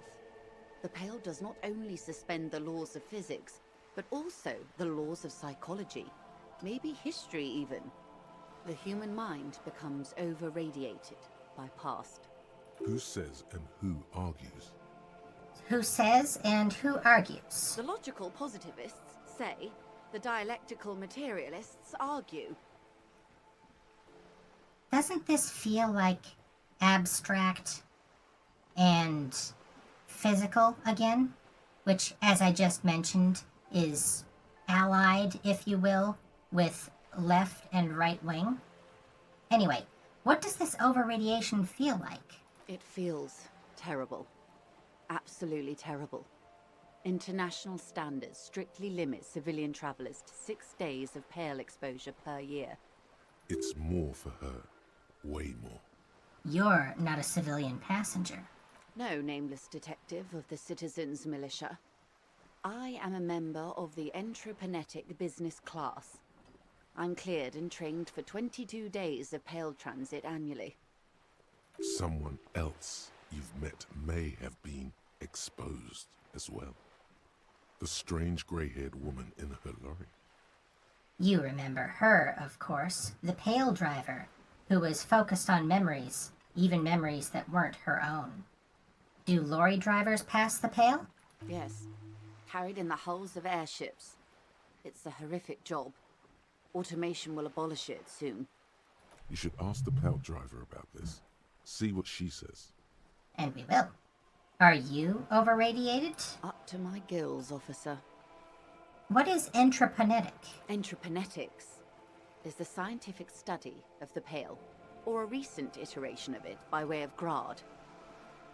The Pale does not only suspend the laws of physics, but also the laws of psychology, maybe history even. The human mind becomes over-radiated by past. Who says and who argues? Who says and who argues? The logical positivists say, the dialectical materialists argue. Doesn't this feel like abstract and physical again? Which, as I just mentioned, is allied, if you will, with left and right wing. Anyway, what does this over-radiation feel like? It feels terrible. Absolutely terrible. International standards strictly limit civilian travelers to 6 days of Pale exposure per year. It's more for her. Way more. You're not a civilian passenger. No nameless detective of the Citizens Militia. I am a member of the Entreprenetic Business Class. I'm cleared and trained for 22 days of Pale transit annually. Someone else you've met may have been exposed as well. The strange grey-haired woman in her lorry. You remember her, of course, the Pale driver, who was focused on memories, even memories that weren't her own. Do lorry drivers pass the Pale? Yes, carried in the hulls of airships. It's a horrific job. Automation will abolish it soon. You should ask the Pale driver about this. See what she says. And we will. Are you over-radiated? Up to my gills, officer. What is entreprenetic? Entreprenetics is the scientific study of the Pale, or a recent iteration of it by way of grad.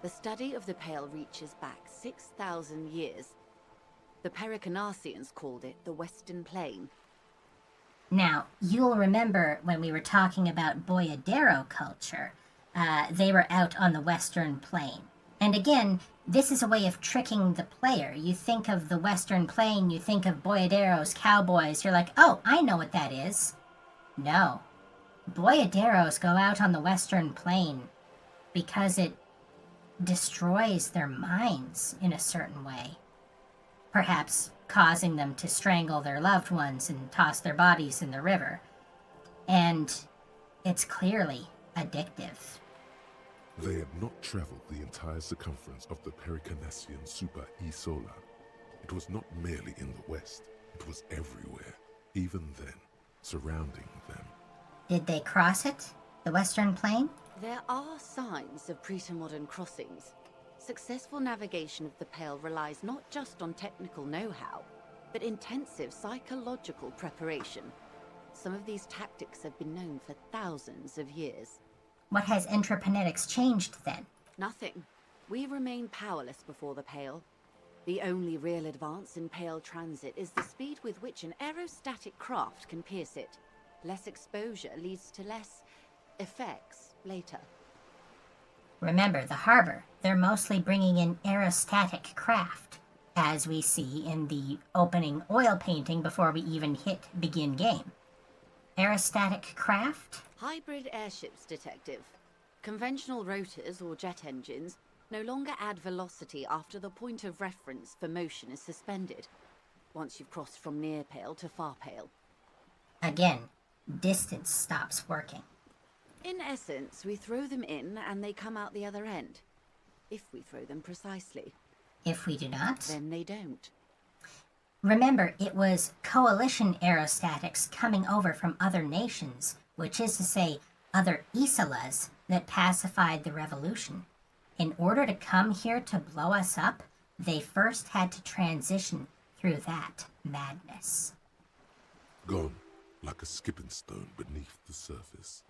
The study of the Pale reaches back 6,000 years. The Pericarnassians called it the Western Plain. Now, you'll remember when we were talking about Boyadero culture, they were out on the Western Plain. And again, this is a way of tricking the player. You think of the Western Plain, you think of Boyadero's cowboys, you're like, oh, I know what that is. No. Boyaderos go out on the Western Plain because it destroys their minds in a certain way. Perhaps causing them to strangle their loved ones and toss their bodies in the river. And it's clearly addictive. They had not traveled the entire circumference of the Pericarnassian Super E-Solar. It was not merely in the west, it was everywhere, even then, surrounding them. Did they cross it? The Western Plain? There are signs of pretermodern crossings. Successful navigation of the Pale relies not just on technical know-how, but intensive psychological preparation. Some of these tactics have been known for thousands of years. What has entreprenetics changed then? Nothing. We remain powerless before the Pale. The only real advance in Pale transit is the speed with which an aerostatic craft can pierce it. Less exposure leads to less effects later. Remember, the harbor, they're mostly bringing in aerostatic craft. as we see in the opening oil painting before we even hit begin game. Aerostatic craft? Hybrid airships, Detective. Conventional rotors or jet engines no longer add velocity after the point of reference for motion is suspended, once you've crossed from near pale to far pale. Again, distance stops working. In essence, we throw them in and they come out the other end. If we throw them precisely. If we do not, Then they don't. remember, it was coalition aerostatics coming over from other nations, which is to say, other Isolas, that pacified the revolution. In order to come here to blow us up, they first had to transition through that madness. Gone like a skipping stone beneath the surface.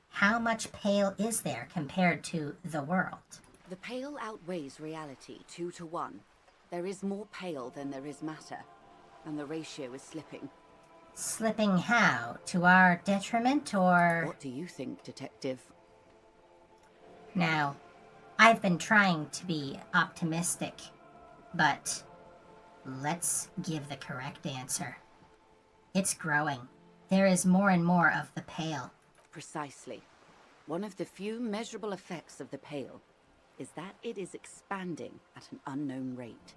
How much pale is there compared to the world? The pale outweighs reality 2 to 1. There is more pale than there is matter, and the ratio is slipping. Slipping how? To our detriment, or... What do you think, Detective? Now, I've been trying to be optimistic, but let's give the correct answer. It's growing. There is more and more of the pale. Precisely. One of the few measurable effects of the pale is that it is expanding at an unknown rate.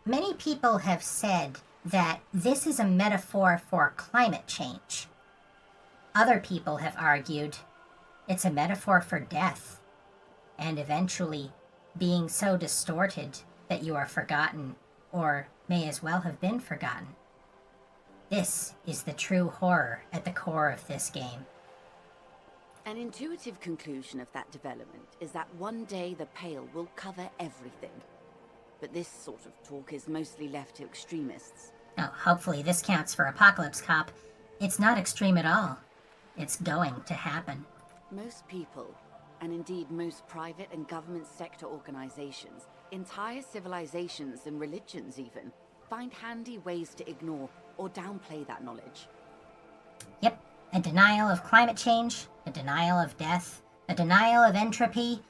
Many people have said that this is a metaphor for climate change. Other people have argued it's a metaphor for death, and eventually being so distorted that you are forgotten, or may as well have been forgotten. This is the true horror at the core of this game. An intuitive conclusion of that development is that one day the pale will cover everything. But this sort of talk is mostly left to extremists. Now, hopefully this counts for Apocalypse Cop. It's not extreme at all. It's going to happen. Most people, and indeed most private and government sector organizations, entire civilizations and religions even, find handy ways to ignore or downplay that knowledge. Yep, a denial of climate change, a denial of death, a denial of entropy.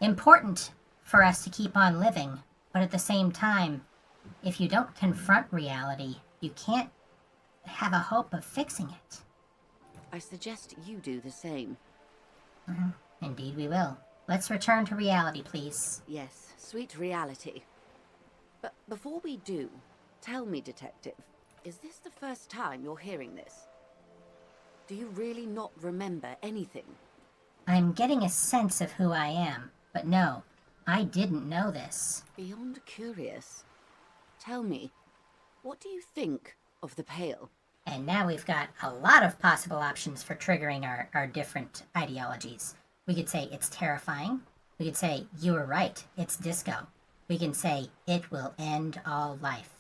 Important for us to keep on living, but at the same time, if you don't confront reality, you can't have a hope of fixing it. I suggest you do the same. Indeed we will. Let's return to reality, please. Yes, sweet reality. But before we do, tell me, Detective, is this the first time you're hearing this? Do you really not remember anything? I'm getting a sense of who I am, but no, I didn't know this. Beyond curious. Tell me, what do you think of the Pale? And now we've got a lot of possible options for triggering our different ideologies. We could say it's terrifying. We could say, you were right, it's disco. We can say, it will end all life.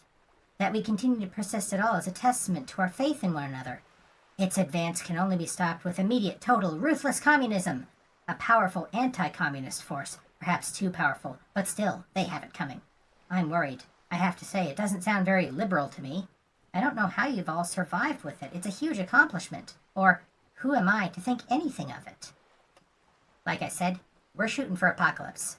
That we continue to persist at all is a testament to our faith in one another. Its advance can only be stopped with immediate, total, ruthless communism. A powerful anti-communist force, perhaps too powerful, but still, they have it coming. I'm worried. I have to say, it doesn't sound very liberal to me. I don't know how you've all survived with it. It's a huge accomplishment. Or, who am I to think anything of it? Like I said, we're shooting for apocalypse.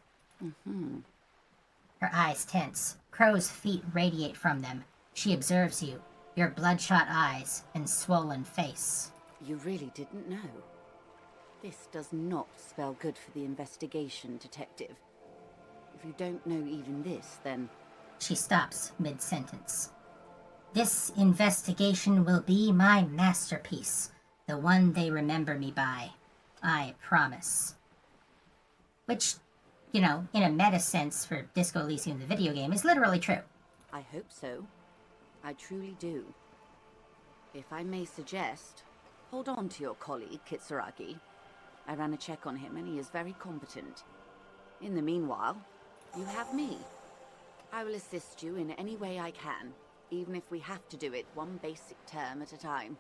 Her eyes tense. Crow's feet radiate from them. She observes you, your bloodshot eyes and swollen face. You really didn't know. This does not spell good for the investigation, Detective. If you don't know even this, then... She stops mid-sentence. This investigation will be my masterpiece, the one they remember me by. I promise. Which, you know, in a meta sense for Disco Elysium the video game, is literally true. I hope so. I truly do. If I may suggest, hold on to your colleague, Kitsuragi. I ran a check on him and he is very competent. In the meanwhile, you have me. I will assist you in any way I can, even if we have to do it one basic term at a time.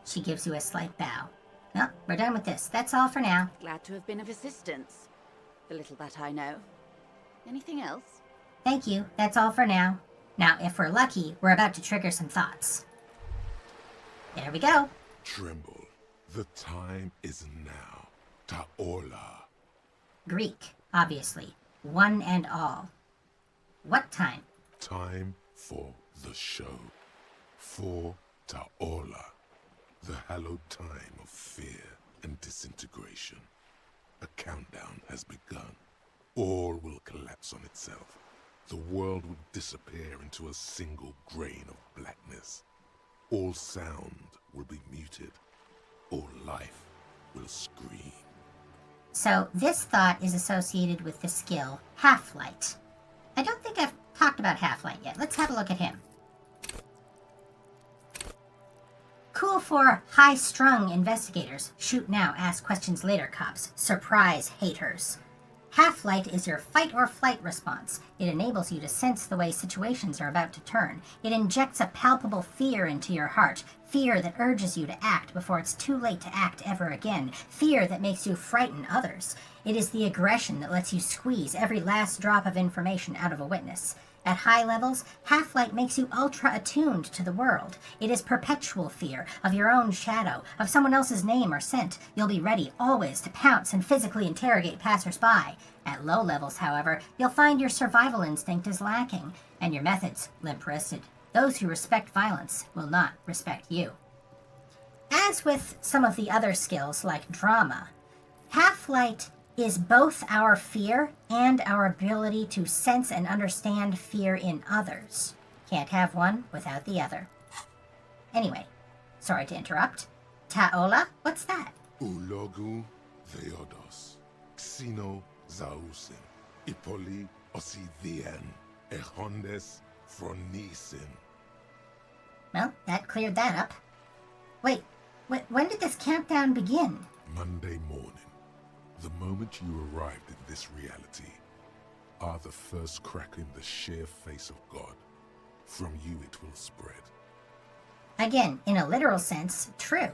She gives you a slight bow. Well, we're done with this. That's all for now. Glad to have been of assistance. The little that I know. Anything else? Thank you. That's all for now. Now, if we're lucky, we're about to trigger some thoughts. There we go. Tremble. The time is now. Taola. Greek, obviously. One and all. What time? Time for the show. For Taola, the hallowed time of fear and disintegration. A countdown has begun. All will collapse on itself. The world will disappear into a single grain of blackness. All sound will be muted. All life will scream. So this thought is associated with the skill Half-Light. I don't think I've talked about Half-Light yet. Let's have a look at him. Cool for high-strung investigators. Shoot now, ask questions later cops. Surprise haters. Half-Light is your fight-or-flight response. It enables you to sense the way situations are about to turn. It injects a palpable fear into your heart. Fear that urges you to act before it's too late to act ever again. Fear that makes you frighten others. It is the aggression that lets you squeeze every last drop of information out of a witness. At high levels, Half-Light makes you ultra-attuned to the world. It is perpetual fear of your own shadow, of someone else's name or scent. You'll be ready always to pounce and physically interrogate passers-by. At low levels, however, you'll find your survival instinct is lacking, and your methods limp-wristed. Those who respect violence will not respect you. As with some of the other skills, like drama, Half-Light is both our fear and our ability to sense and understand fear in others. Can't have one without the other. Anyway, sorry to interrupt. Taola, what's that? Ulogu theodos, xino zausin, ipoli osidien, ehondes fronisin. Well, that cleared that up. Wait, when did this countdown begin? Monday morning. The moment you arrived in this reality are the first crack in the sheer face of God. From you it will spread. Again, in a literal sense, true.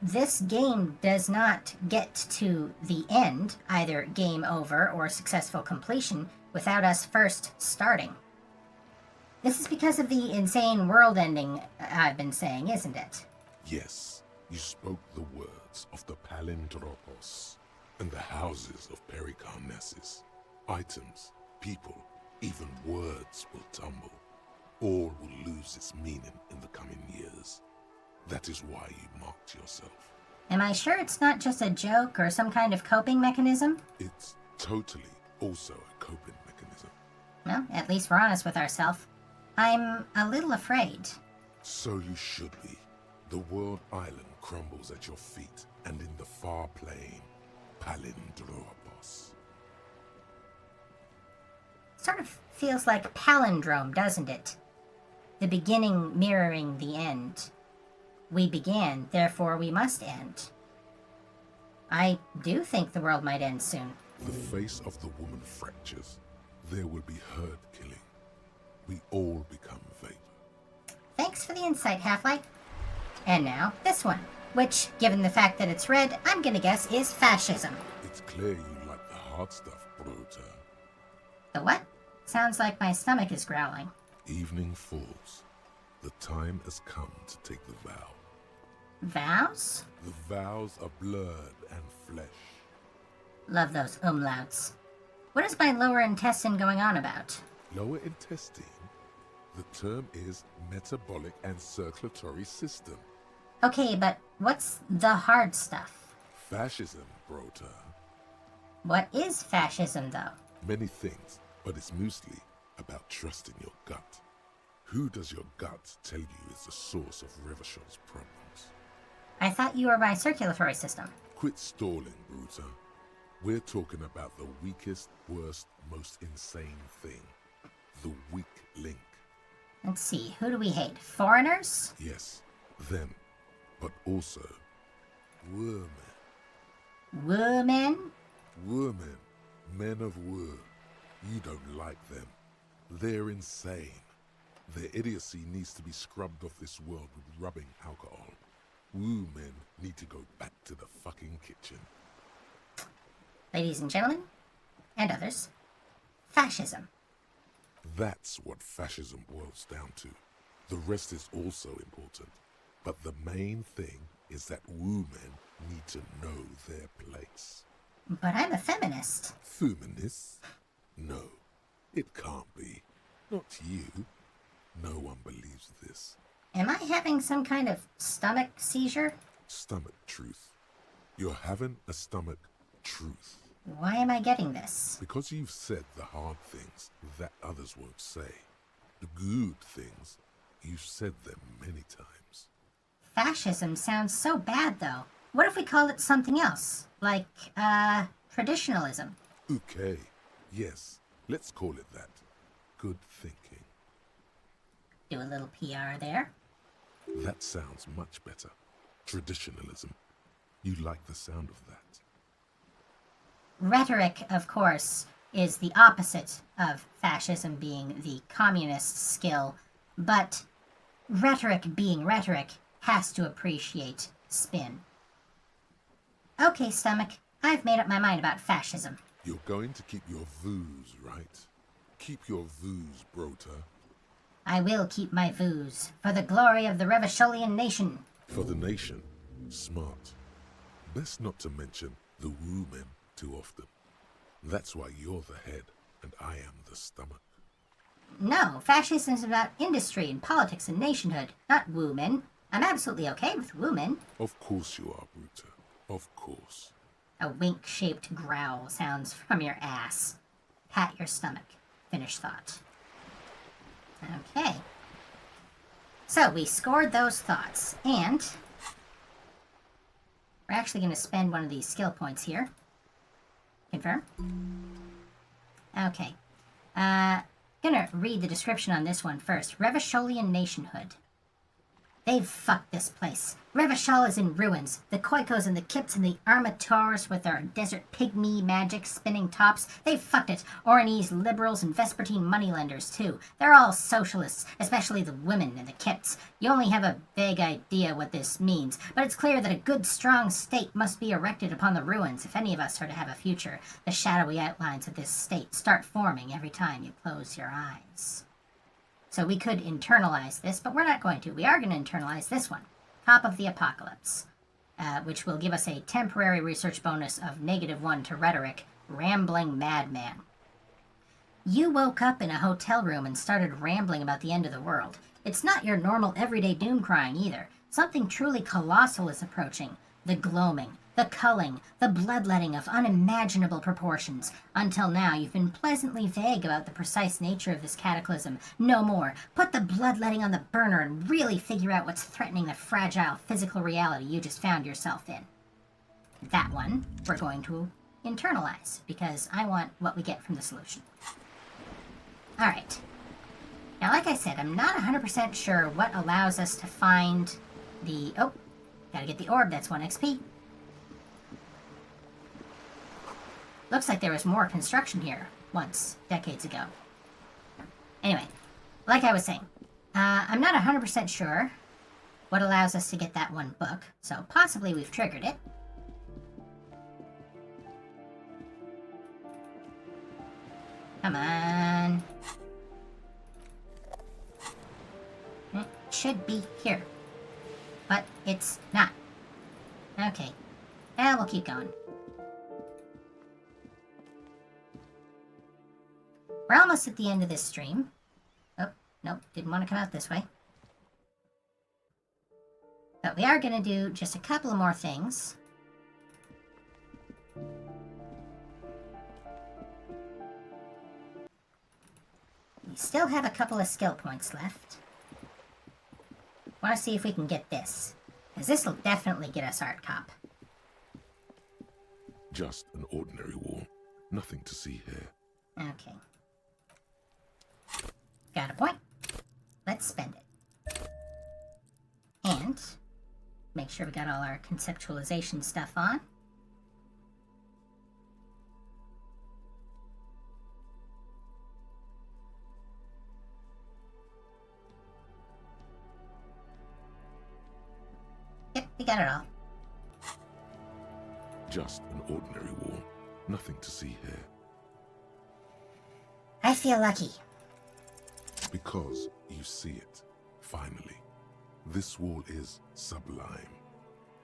This game does not get to the end, either game over or successful completion, without us first starting. This is because of the insane world ending I've been saying, isn't it? Yes, you spoke the words of the palindropos and the houses of Pericarnassus. Items, people, even words will tumble. All will lose its meaning in the coming years. That is why you marked yourself. Am I sure it's not just a joke or some kind of coping mechanism? It's totally also a coping mechanism. Well, at least we're honest with ourselves. I'm a little afraid. So you should be. The world island crumbles at your feet, and in the far plain, Palindropos. Sort of feels like palindrome, doesn't it? The beginning mirroring the end. We began, therefore we must end. I do think the world might end soon. The face of the woman fractures. There will be herd killing. We all become vapor. Thanks for the insight, Half-Light. And now, this one, which, given the fact that it's red, I'm gonna guess is fascism. It's clear you like the hard stuff, Bruta. The what? Sounds like my stomach is growling. Evening falls. The time has come to take the vow. Vows? The vows are blood and flesh. Love those umlauts. What is my lower intestine going on about? Lower intestine? The term is metabolic and circulatory system. Okay, but what's the hard stuff? Fascism, Brota. What is fascism, though? Many things, but it's mostly about trusting your gut. Who does your gut tell you is the source of Revachol's problems? I thought you were my circulatory system. Quit stalling, Bruta. We're talking about the weakest, worst, most insane thing. The weak link. Let's see, who do we hate? Foreigners? Yes, them. But also, women. Women? Women. Men of war. You don't like them. They're insane. Their idiocy needs to be scrubbed off this world with rubbing alcohol. Woo men need to go back to the fucking kitchen. Ladies and gentlemen, and others, fascism. That's what fascism boils down to. The rest is also important. But the main thing is that women need to know their place. But I'm a feminist. Feminists? No. It can't be. Not you. No one believes this. Am I having some kind of stomach seizure? Stomach truth. You're having a stomach truth. Why am I getting this? Because you've said the hard things that others won't say. The good things, you've said them many times. Fascism sounds so bad, though. What if we called it something else? Like, traditionalism? Okay, yes, let's call it that. Good thinking. Do a little PR there. That sounds much better. Traditionalism. You like the sound of that. Rhetoric, of course, is the opposite of fascism being the communist skill, but rhetoric being rhetoric has to appreciate spin. Okay, stomach, I've made up my mind about fascism. You're going to keep your vooz, right? Keep your vooz, Brota. I will keep my vooz, for the glory of the Revacholian nation. For the nation. Smart. Best not to mention the woo men too often. That's why you're the head, and I am the stomach. No, fascism is about industry and politics and nationhood, not woo-men. I'm absolutely okay with woo-men. Of course you are, Bruta. Of course. A wink-shaped growl sounds from your ass. Pat your stomach. Finish thought. Okay. So we scored those thoughts, and we're actually going to spend one of these skill points here. Confirm. Okay. Gonna read the description on this one first. Revacholian nationhood. They've fucked this place. Revachol is in ruins. The Koikos and the Kips and the Armators with their desert pygmy magic spinning tops. They've fucked it. Oranese liberals and Vespertine moneylenders, too. They're all socialists, especially the women and the Kips. You only have a vague idea what this means, but it's clear that a good, strong state must be erected upon the ruins if any of us are to have a future. The shadowy outlines of this state start forming every time you close your eyes. So we could internalize this, but we're not going to. We are going to internalize this one. Top of the Apocalypse, which will give us a temporary research bonus of -1 to rhetoric, rambling madman. You woke up in a hotel room and started rambling about the end of the world. It's not your normal everyday doom crying either. Something truly colossal is approaching. The gloaming, the culling, the bloodletting of unimaginable proportions. Until now, you've been pleasantly vague about the precise nature of this cataclysm. No more. Put the bloodletting on the burner and really figure out what's threatening the fragile physical reality you just found yourself in. That one, we're going to internalize, because I want what we get from the solution. Alright. Now, like I said, I'm not 100% sure what allows us to find the... Oh, gotta get the orb, that's 1 XP. Looks like there was more construction here once, decades ago. Anyway, like I was saying, I'm not 100% sure what allows us to get that one book, so possibly we've triggered it. Come on. It should be here, but it's not. Okay, well, we'll keep going. We're almost at the end of this stream. Oh, nope, didn't want to come out this way. But we are going to do just a couple of more things. We still have a couple of skill points left. Want to see if we can get this, because this will definitely get us Art Cop. Just an ordinary wall. Nothing to see here. Okay. Got a point. Let's spend it. And make sure we got all our conceptualization stuff on. Yep, we got it all. Just an ordinary wall. Nothing to see here. I feel lucky. Because you see it, finally. This wall is sublime.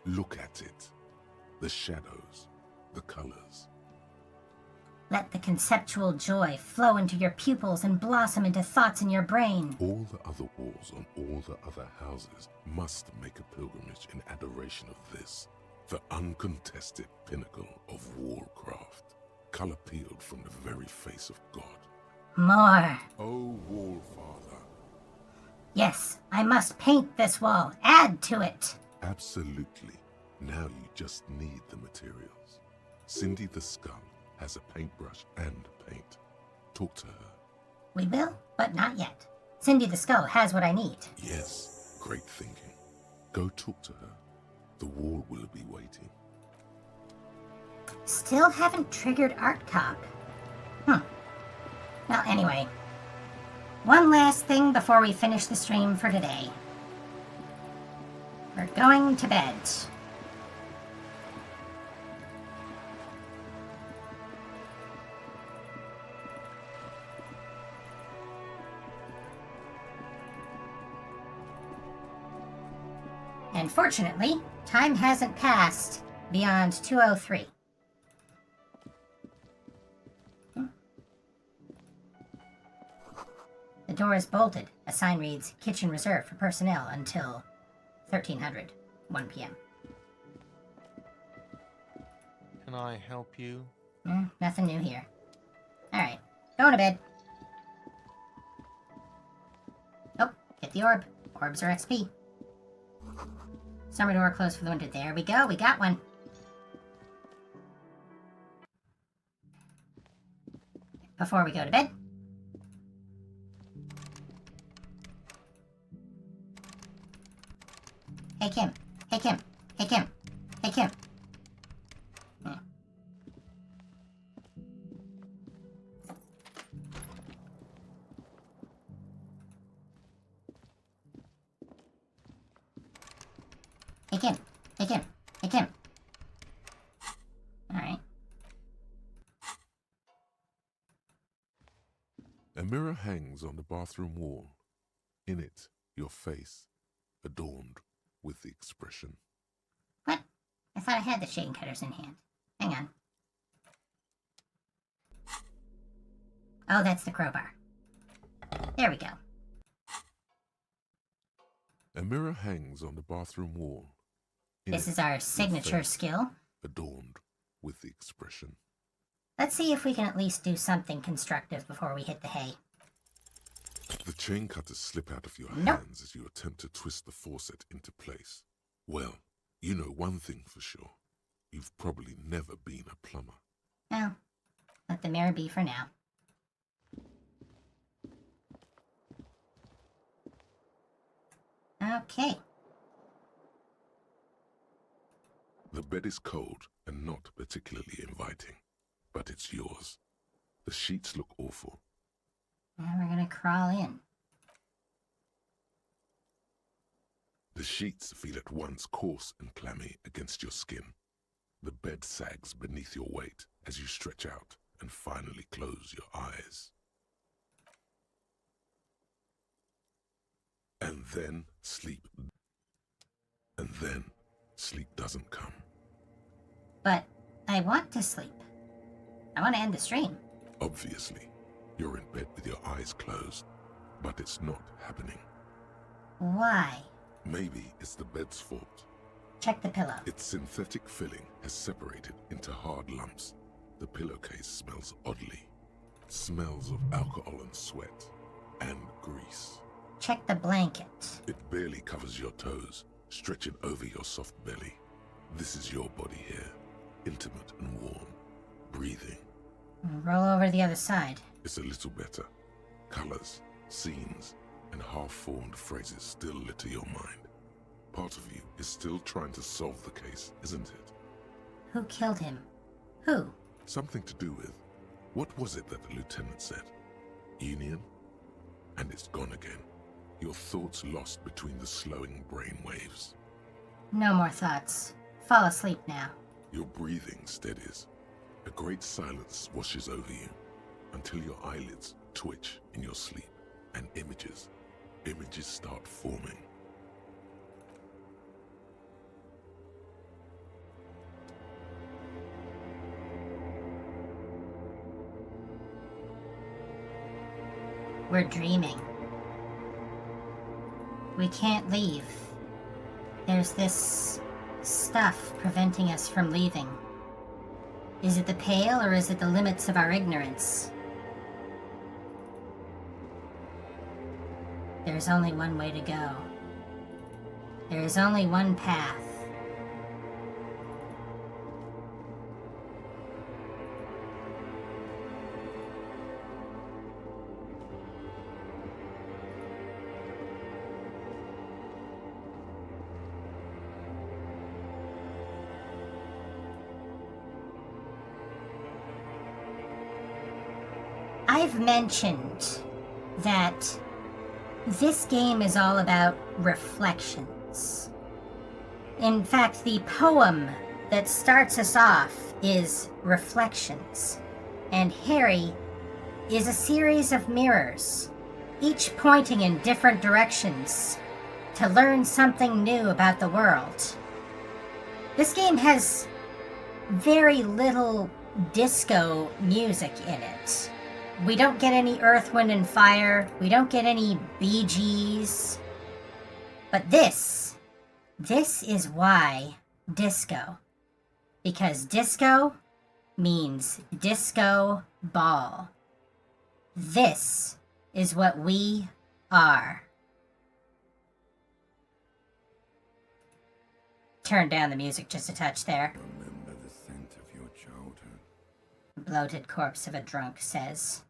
Look at it. The shadows, the colors. Let the conceptual joy flow into your pupils and blossom into thoughts in your brain. All the other walls on all the other houses must make a pilgrimage in adoration of this, the uncontested pinnacle of wallcraft, color peeled from the very face of God. More. O wall father. Yes, I must paint this wall. Add to it. Absolutely. Now you just need the materials. Cindy the Skull has a paintbrush and paint. Talk to her. We will, but not yet. Cindy the Skull has what I need. Yes, great thinking. Go talk to her. The wall will be waiting. Still haven't triggered Art Cop. Well, anyway. One last thing before we finish the stream for today. We're going to bed. And fortunately, time hasn't passed beyond 2:03. The door is bolted. A sign reads, "Kitchen reserved for personnel until 1300, 1 p.m. Can I help you? Nothing new here. Alright, going to bed. Oh, hit the orb. Orbs are XP. Summer door closed for the winter. There we go, we got one. Before we go to bed. Hey Kim, hey Kim, hey Kim, hey Kim. Hey Kim, hey Kim, hey Kim. Alright. A mirror hangs on the bathroom wall. In it, your face, adorned with the expression. What? I thought I had the shading cutters in hand. Hang on. Oh, that's the crowbar. There we go. A mirror hangs on the bathroom wall. In This it, is our your signature face, skill. adorned with the expression. Let's see if we can at least do something constructive before we hit the hay. The chain cutters slip out of your Nope. hands as you attempt to twist the faucet into place. Well, you know one thing for sure. You've probably never been a plumber. Well, let the mirror be for now. Okay. The bed is cold and not particularly inviting, but it's yours. The sheets look awful. Now we're gonna crawl in. The sheets feel at once coarse and clammy against your skin. The bed sags beneath your weight as you stretch out and finally close your eyes. And then sleep doesn't come. But I want to sleep. I want to end the stream. Obviously, you're in bed with your eyes closed, but it's not happening. Why? Maybe it's the bed's fault. Check the pillow. Its synthetic filling has separated into hard lumps. The pillowcase smells oddly. It smells of alcohol and sweat and grease. Check the blanket. It barely covers your toes, stretching over your soft belly. This is your body here, intimate and warm, breathing. Roll over to the other side. It's a little better. Colors, scenes, and half-formed phrases still litter your mind. Part of you is still trying to solve the case, isn't it? Who killed him? Who? Something to do with, what was it that the lieutenant said? Union? And it's gone again. Your thoughts lost between the slowing brain waves. No more thoughts. Fall asleep now. Your breathing steadies. A great silence washes over you until your eyelids twitch in your sleep and images start forming. We're dreaming. We can't leave. There's this stuff preventing us from leaving. Is it the pale, or is it the limits of our ignorance? There's only one way to go. There is only one path. I've mentioned that this game is all about reflections. In fact, the poem that starts us off is Reflections, and Harry is a series of mirrors, each pointing in different directions to learn something new about the world. This game has very little disco music in it. We don't get any Earth, Wind, and Fire. We don't get any Bee Gees. But this is why disco. Because disco means disco ball. This is what we are. Turn down the music just a touch there. Remember the scent of your childhood. Bloated corpse of a drunk says.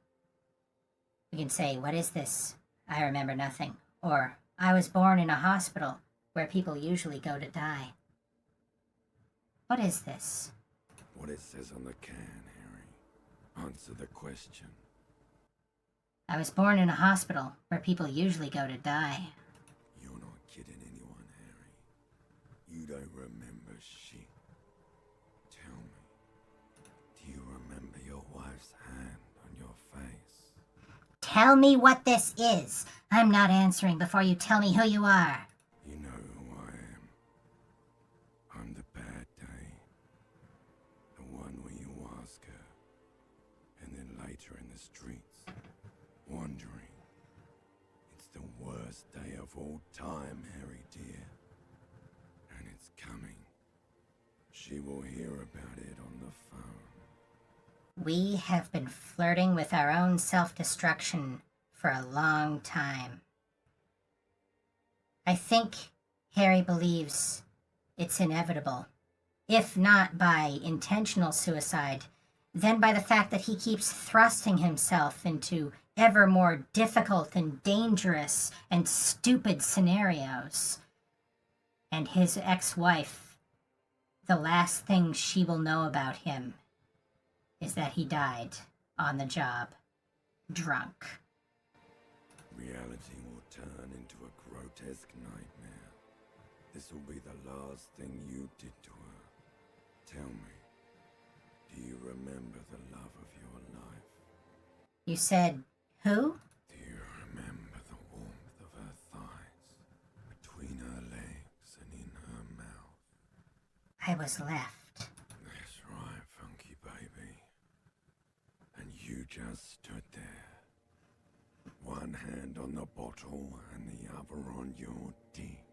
We can say, what is this? I remember nothing. Or, I was born in a hospital where people usually go to die. What is this? What it says on the can, Harry. Answer the question. I was born in a hospital where people usually go to die. You're not kidding anyone, Harry. You don't remember shit. Tell me, do you remember your wife's hand on your face? Tell me what this is. I'm not answering before you tell me who you are. You know who I am. I'm the bad day. The one where you ask her, and then later in the streets, wandering. It's the worst day of all time, Harry dear. And it's coming. She will hear about it on the phone. We have been flirting with our own self-destruction for a long time. I think Harry believes it's inevitable. If not by intentional suicide, then by the fact that he keeps thrusting himself into ever more difficult and dangerous and stupid scenarios. And his ex-wife, the last thing she will know about him is that he died on the job, drunk. Reality will turn into a grotesque nightmare. This will be the last thing you did to her. Tell me, do you remember the love of your life? You said, who? Do you remember the warmth of her thighs, between her legs and in her mouth? I was left. That's right, funky baby. And you just stood there. One hand on the bottle and the other on your dick.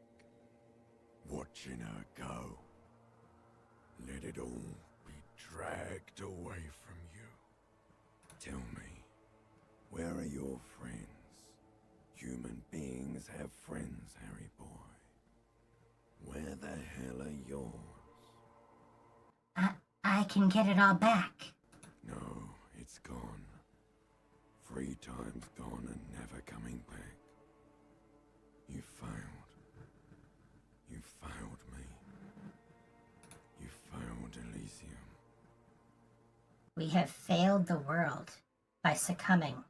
Watching her go. Let it all be dragged away from you. Tell me, where are your friends? Human beings have friends, Harry boy. Where the hell are yours? I can get it all back. No, it's gone. 3 times gone and never coming back. You failed. You failed me. You failed Elysium. We have failed the world by succumbing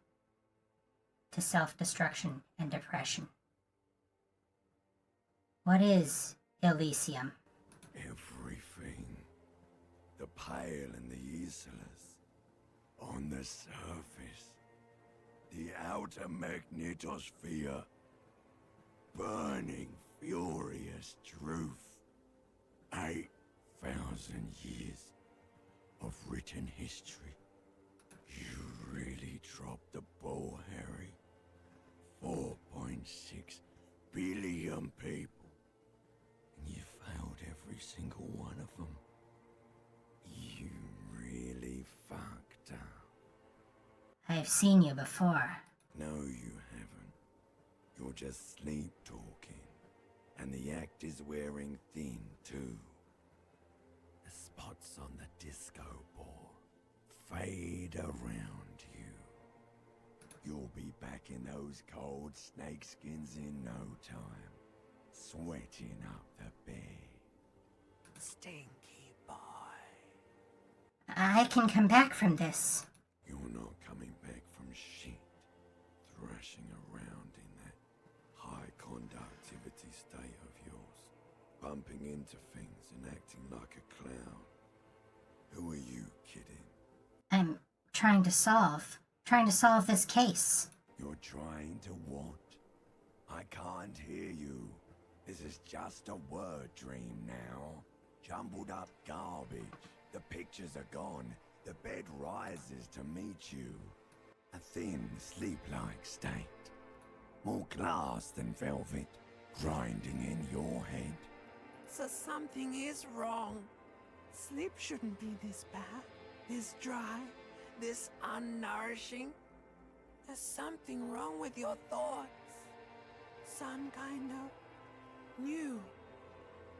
to self-destruction and depression. What is Elysium? Everything. The pale and the useless. On the surface. The outer magnetosphere. Burning, furious truth. 8,000 years of written history. You really dropped the ball, Harry. 4.6 billion people. And you failed every single one of them. You really fucked up. I've seen you before. No, you haven't. You're just sleep talking. And the act is wearing thin, too. The spots on the disco ball fade around you. You'll be back in those cold snakeskins in no time, sweating up the bed. Stinky boy. I can come back from this. You're not coming back from shit. Thrashing around in that high conductivity state of yours, bumping into things and acting like a clown. Who are you kidding? I'm trying to solve this case. You're trying to what? I can't hear you. This is just a word dream now. Jumbled up garbage. The pictures are gone. The bed rises to meet you. A thin, sleep-like state. More glass than velvet, grinding in your head. So something is wrong. Sleep shouldn't be this bad, this dry, this unnourishing. There's something wrong with your thoughts. Some kind of new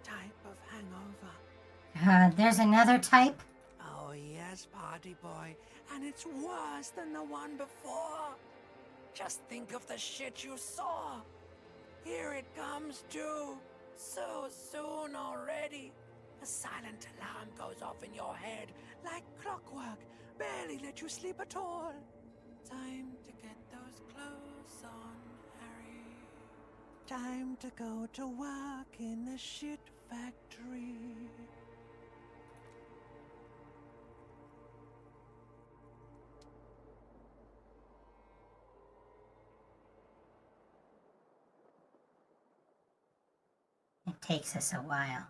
type of hangover. There's another type? Oh yes, party boy, and it's worse than the one before. Just think of the shit you saw. Here it comes too. So soon already. A silent alarm goes off in your head like clockwork. Barely let you sleep at all. Time to get those clothes on, Harry. Time to go to work in the shit factory. It takes us a while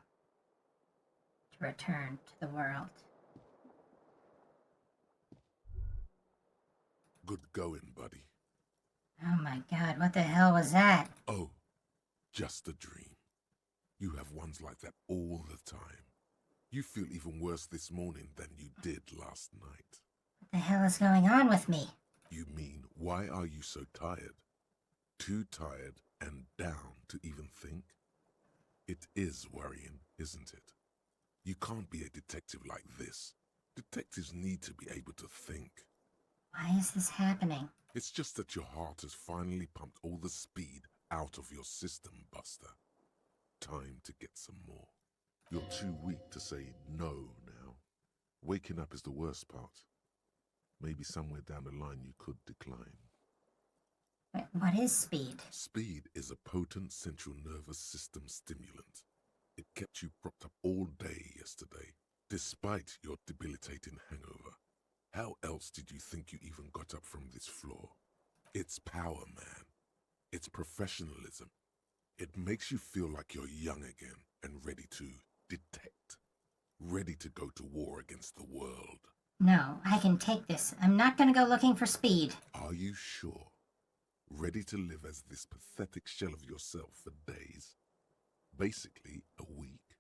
to return to the world. Good going, buddy. Oh my god, what the hell was that? Oh, just a dream. You have ones like that all the time. You feel even worse this morning than you did last night. What the hell is going on with me? You mean, why are you so tired? Too tired and down to even think? It is worrying, isn't it? You can't be a detective like this. Detectives need to be able to think. Why is this happening? It's just that your heart has finally pumped all the speed out of your system, Buster. Time to get some more. You're too weak to say no now. Waking up is the worst part. Maybe somewhere down the line you could decline. What is speed? Speed is a potent central nervous system stimulant. It kept you propped up all day yesterday, despite your debilitating hangover. How else did you think you even got up from this floor? It's power, man. It's professionalism. It makes you feel like you're young again and ready to detect. Ready to go to war against the world. No, I can take this. I'm not gonna go looking for speed. Are you sure? Ready to live as this pathetic shell of yourself for days? Basically, a week.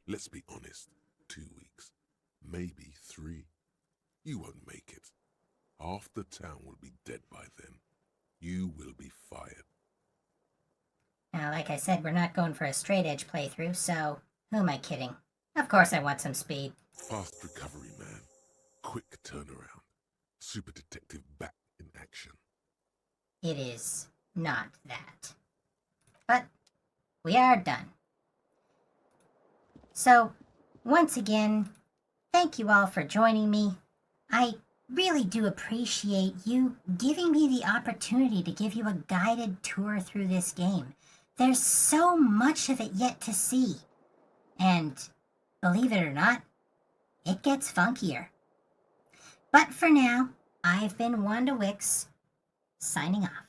Let's be honest, 2 weeks. Maybe 3. You won't make it. Half the town will be dead by then. You will be fired. Now, like I said, we're not going for a straight-edge playthrough, so who am I kidding? Of course I want some speed. Fast recovery, man. Quick turnaround. Super detective back in action. It is not that. But we are done. So, once again, thank you all for joining me. I really do appreciate you giving me the opportunity to give you a guided tour through this game. There's so much of it yet to see. And, believe it or not, it gets funkier. But for now, I've been Wanda Wix, signing off.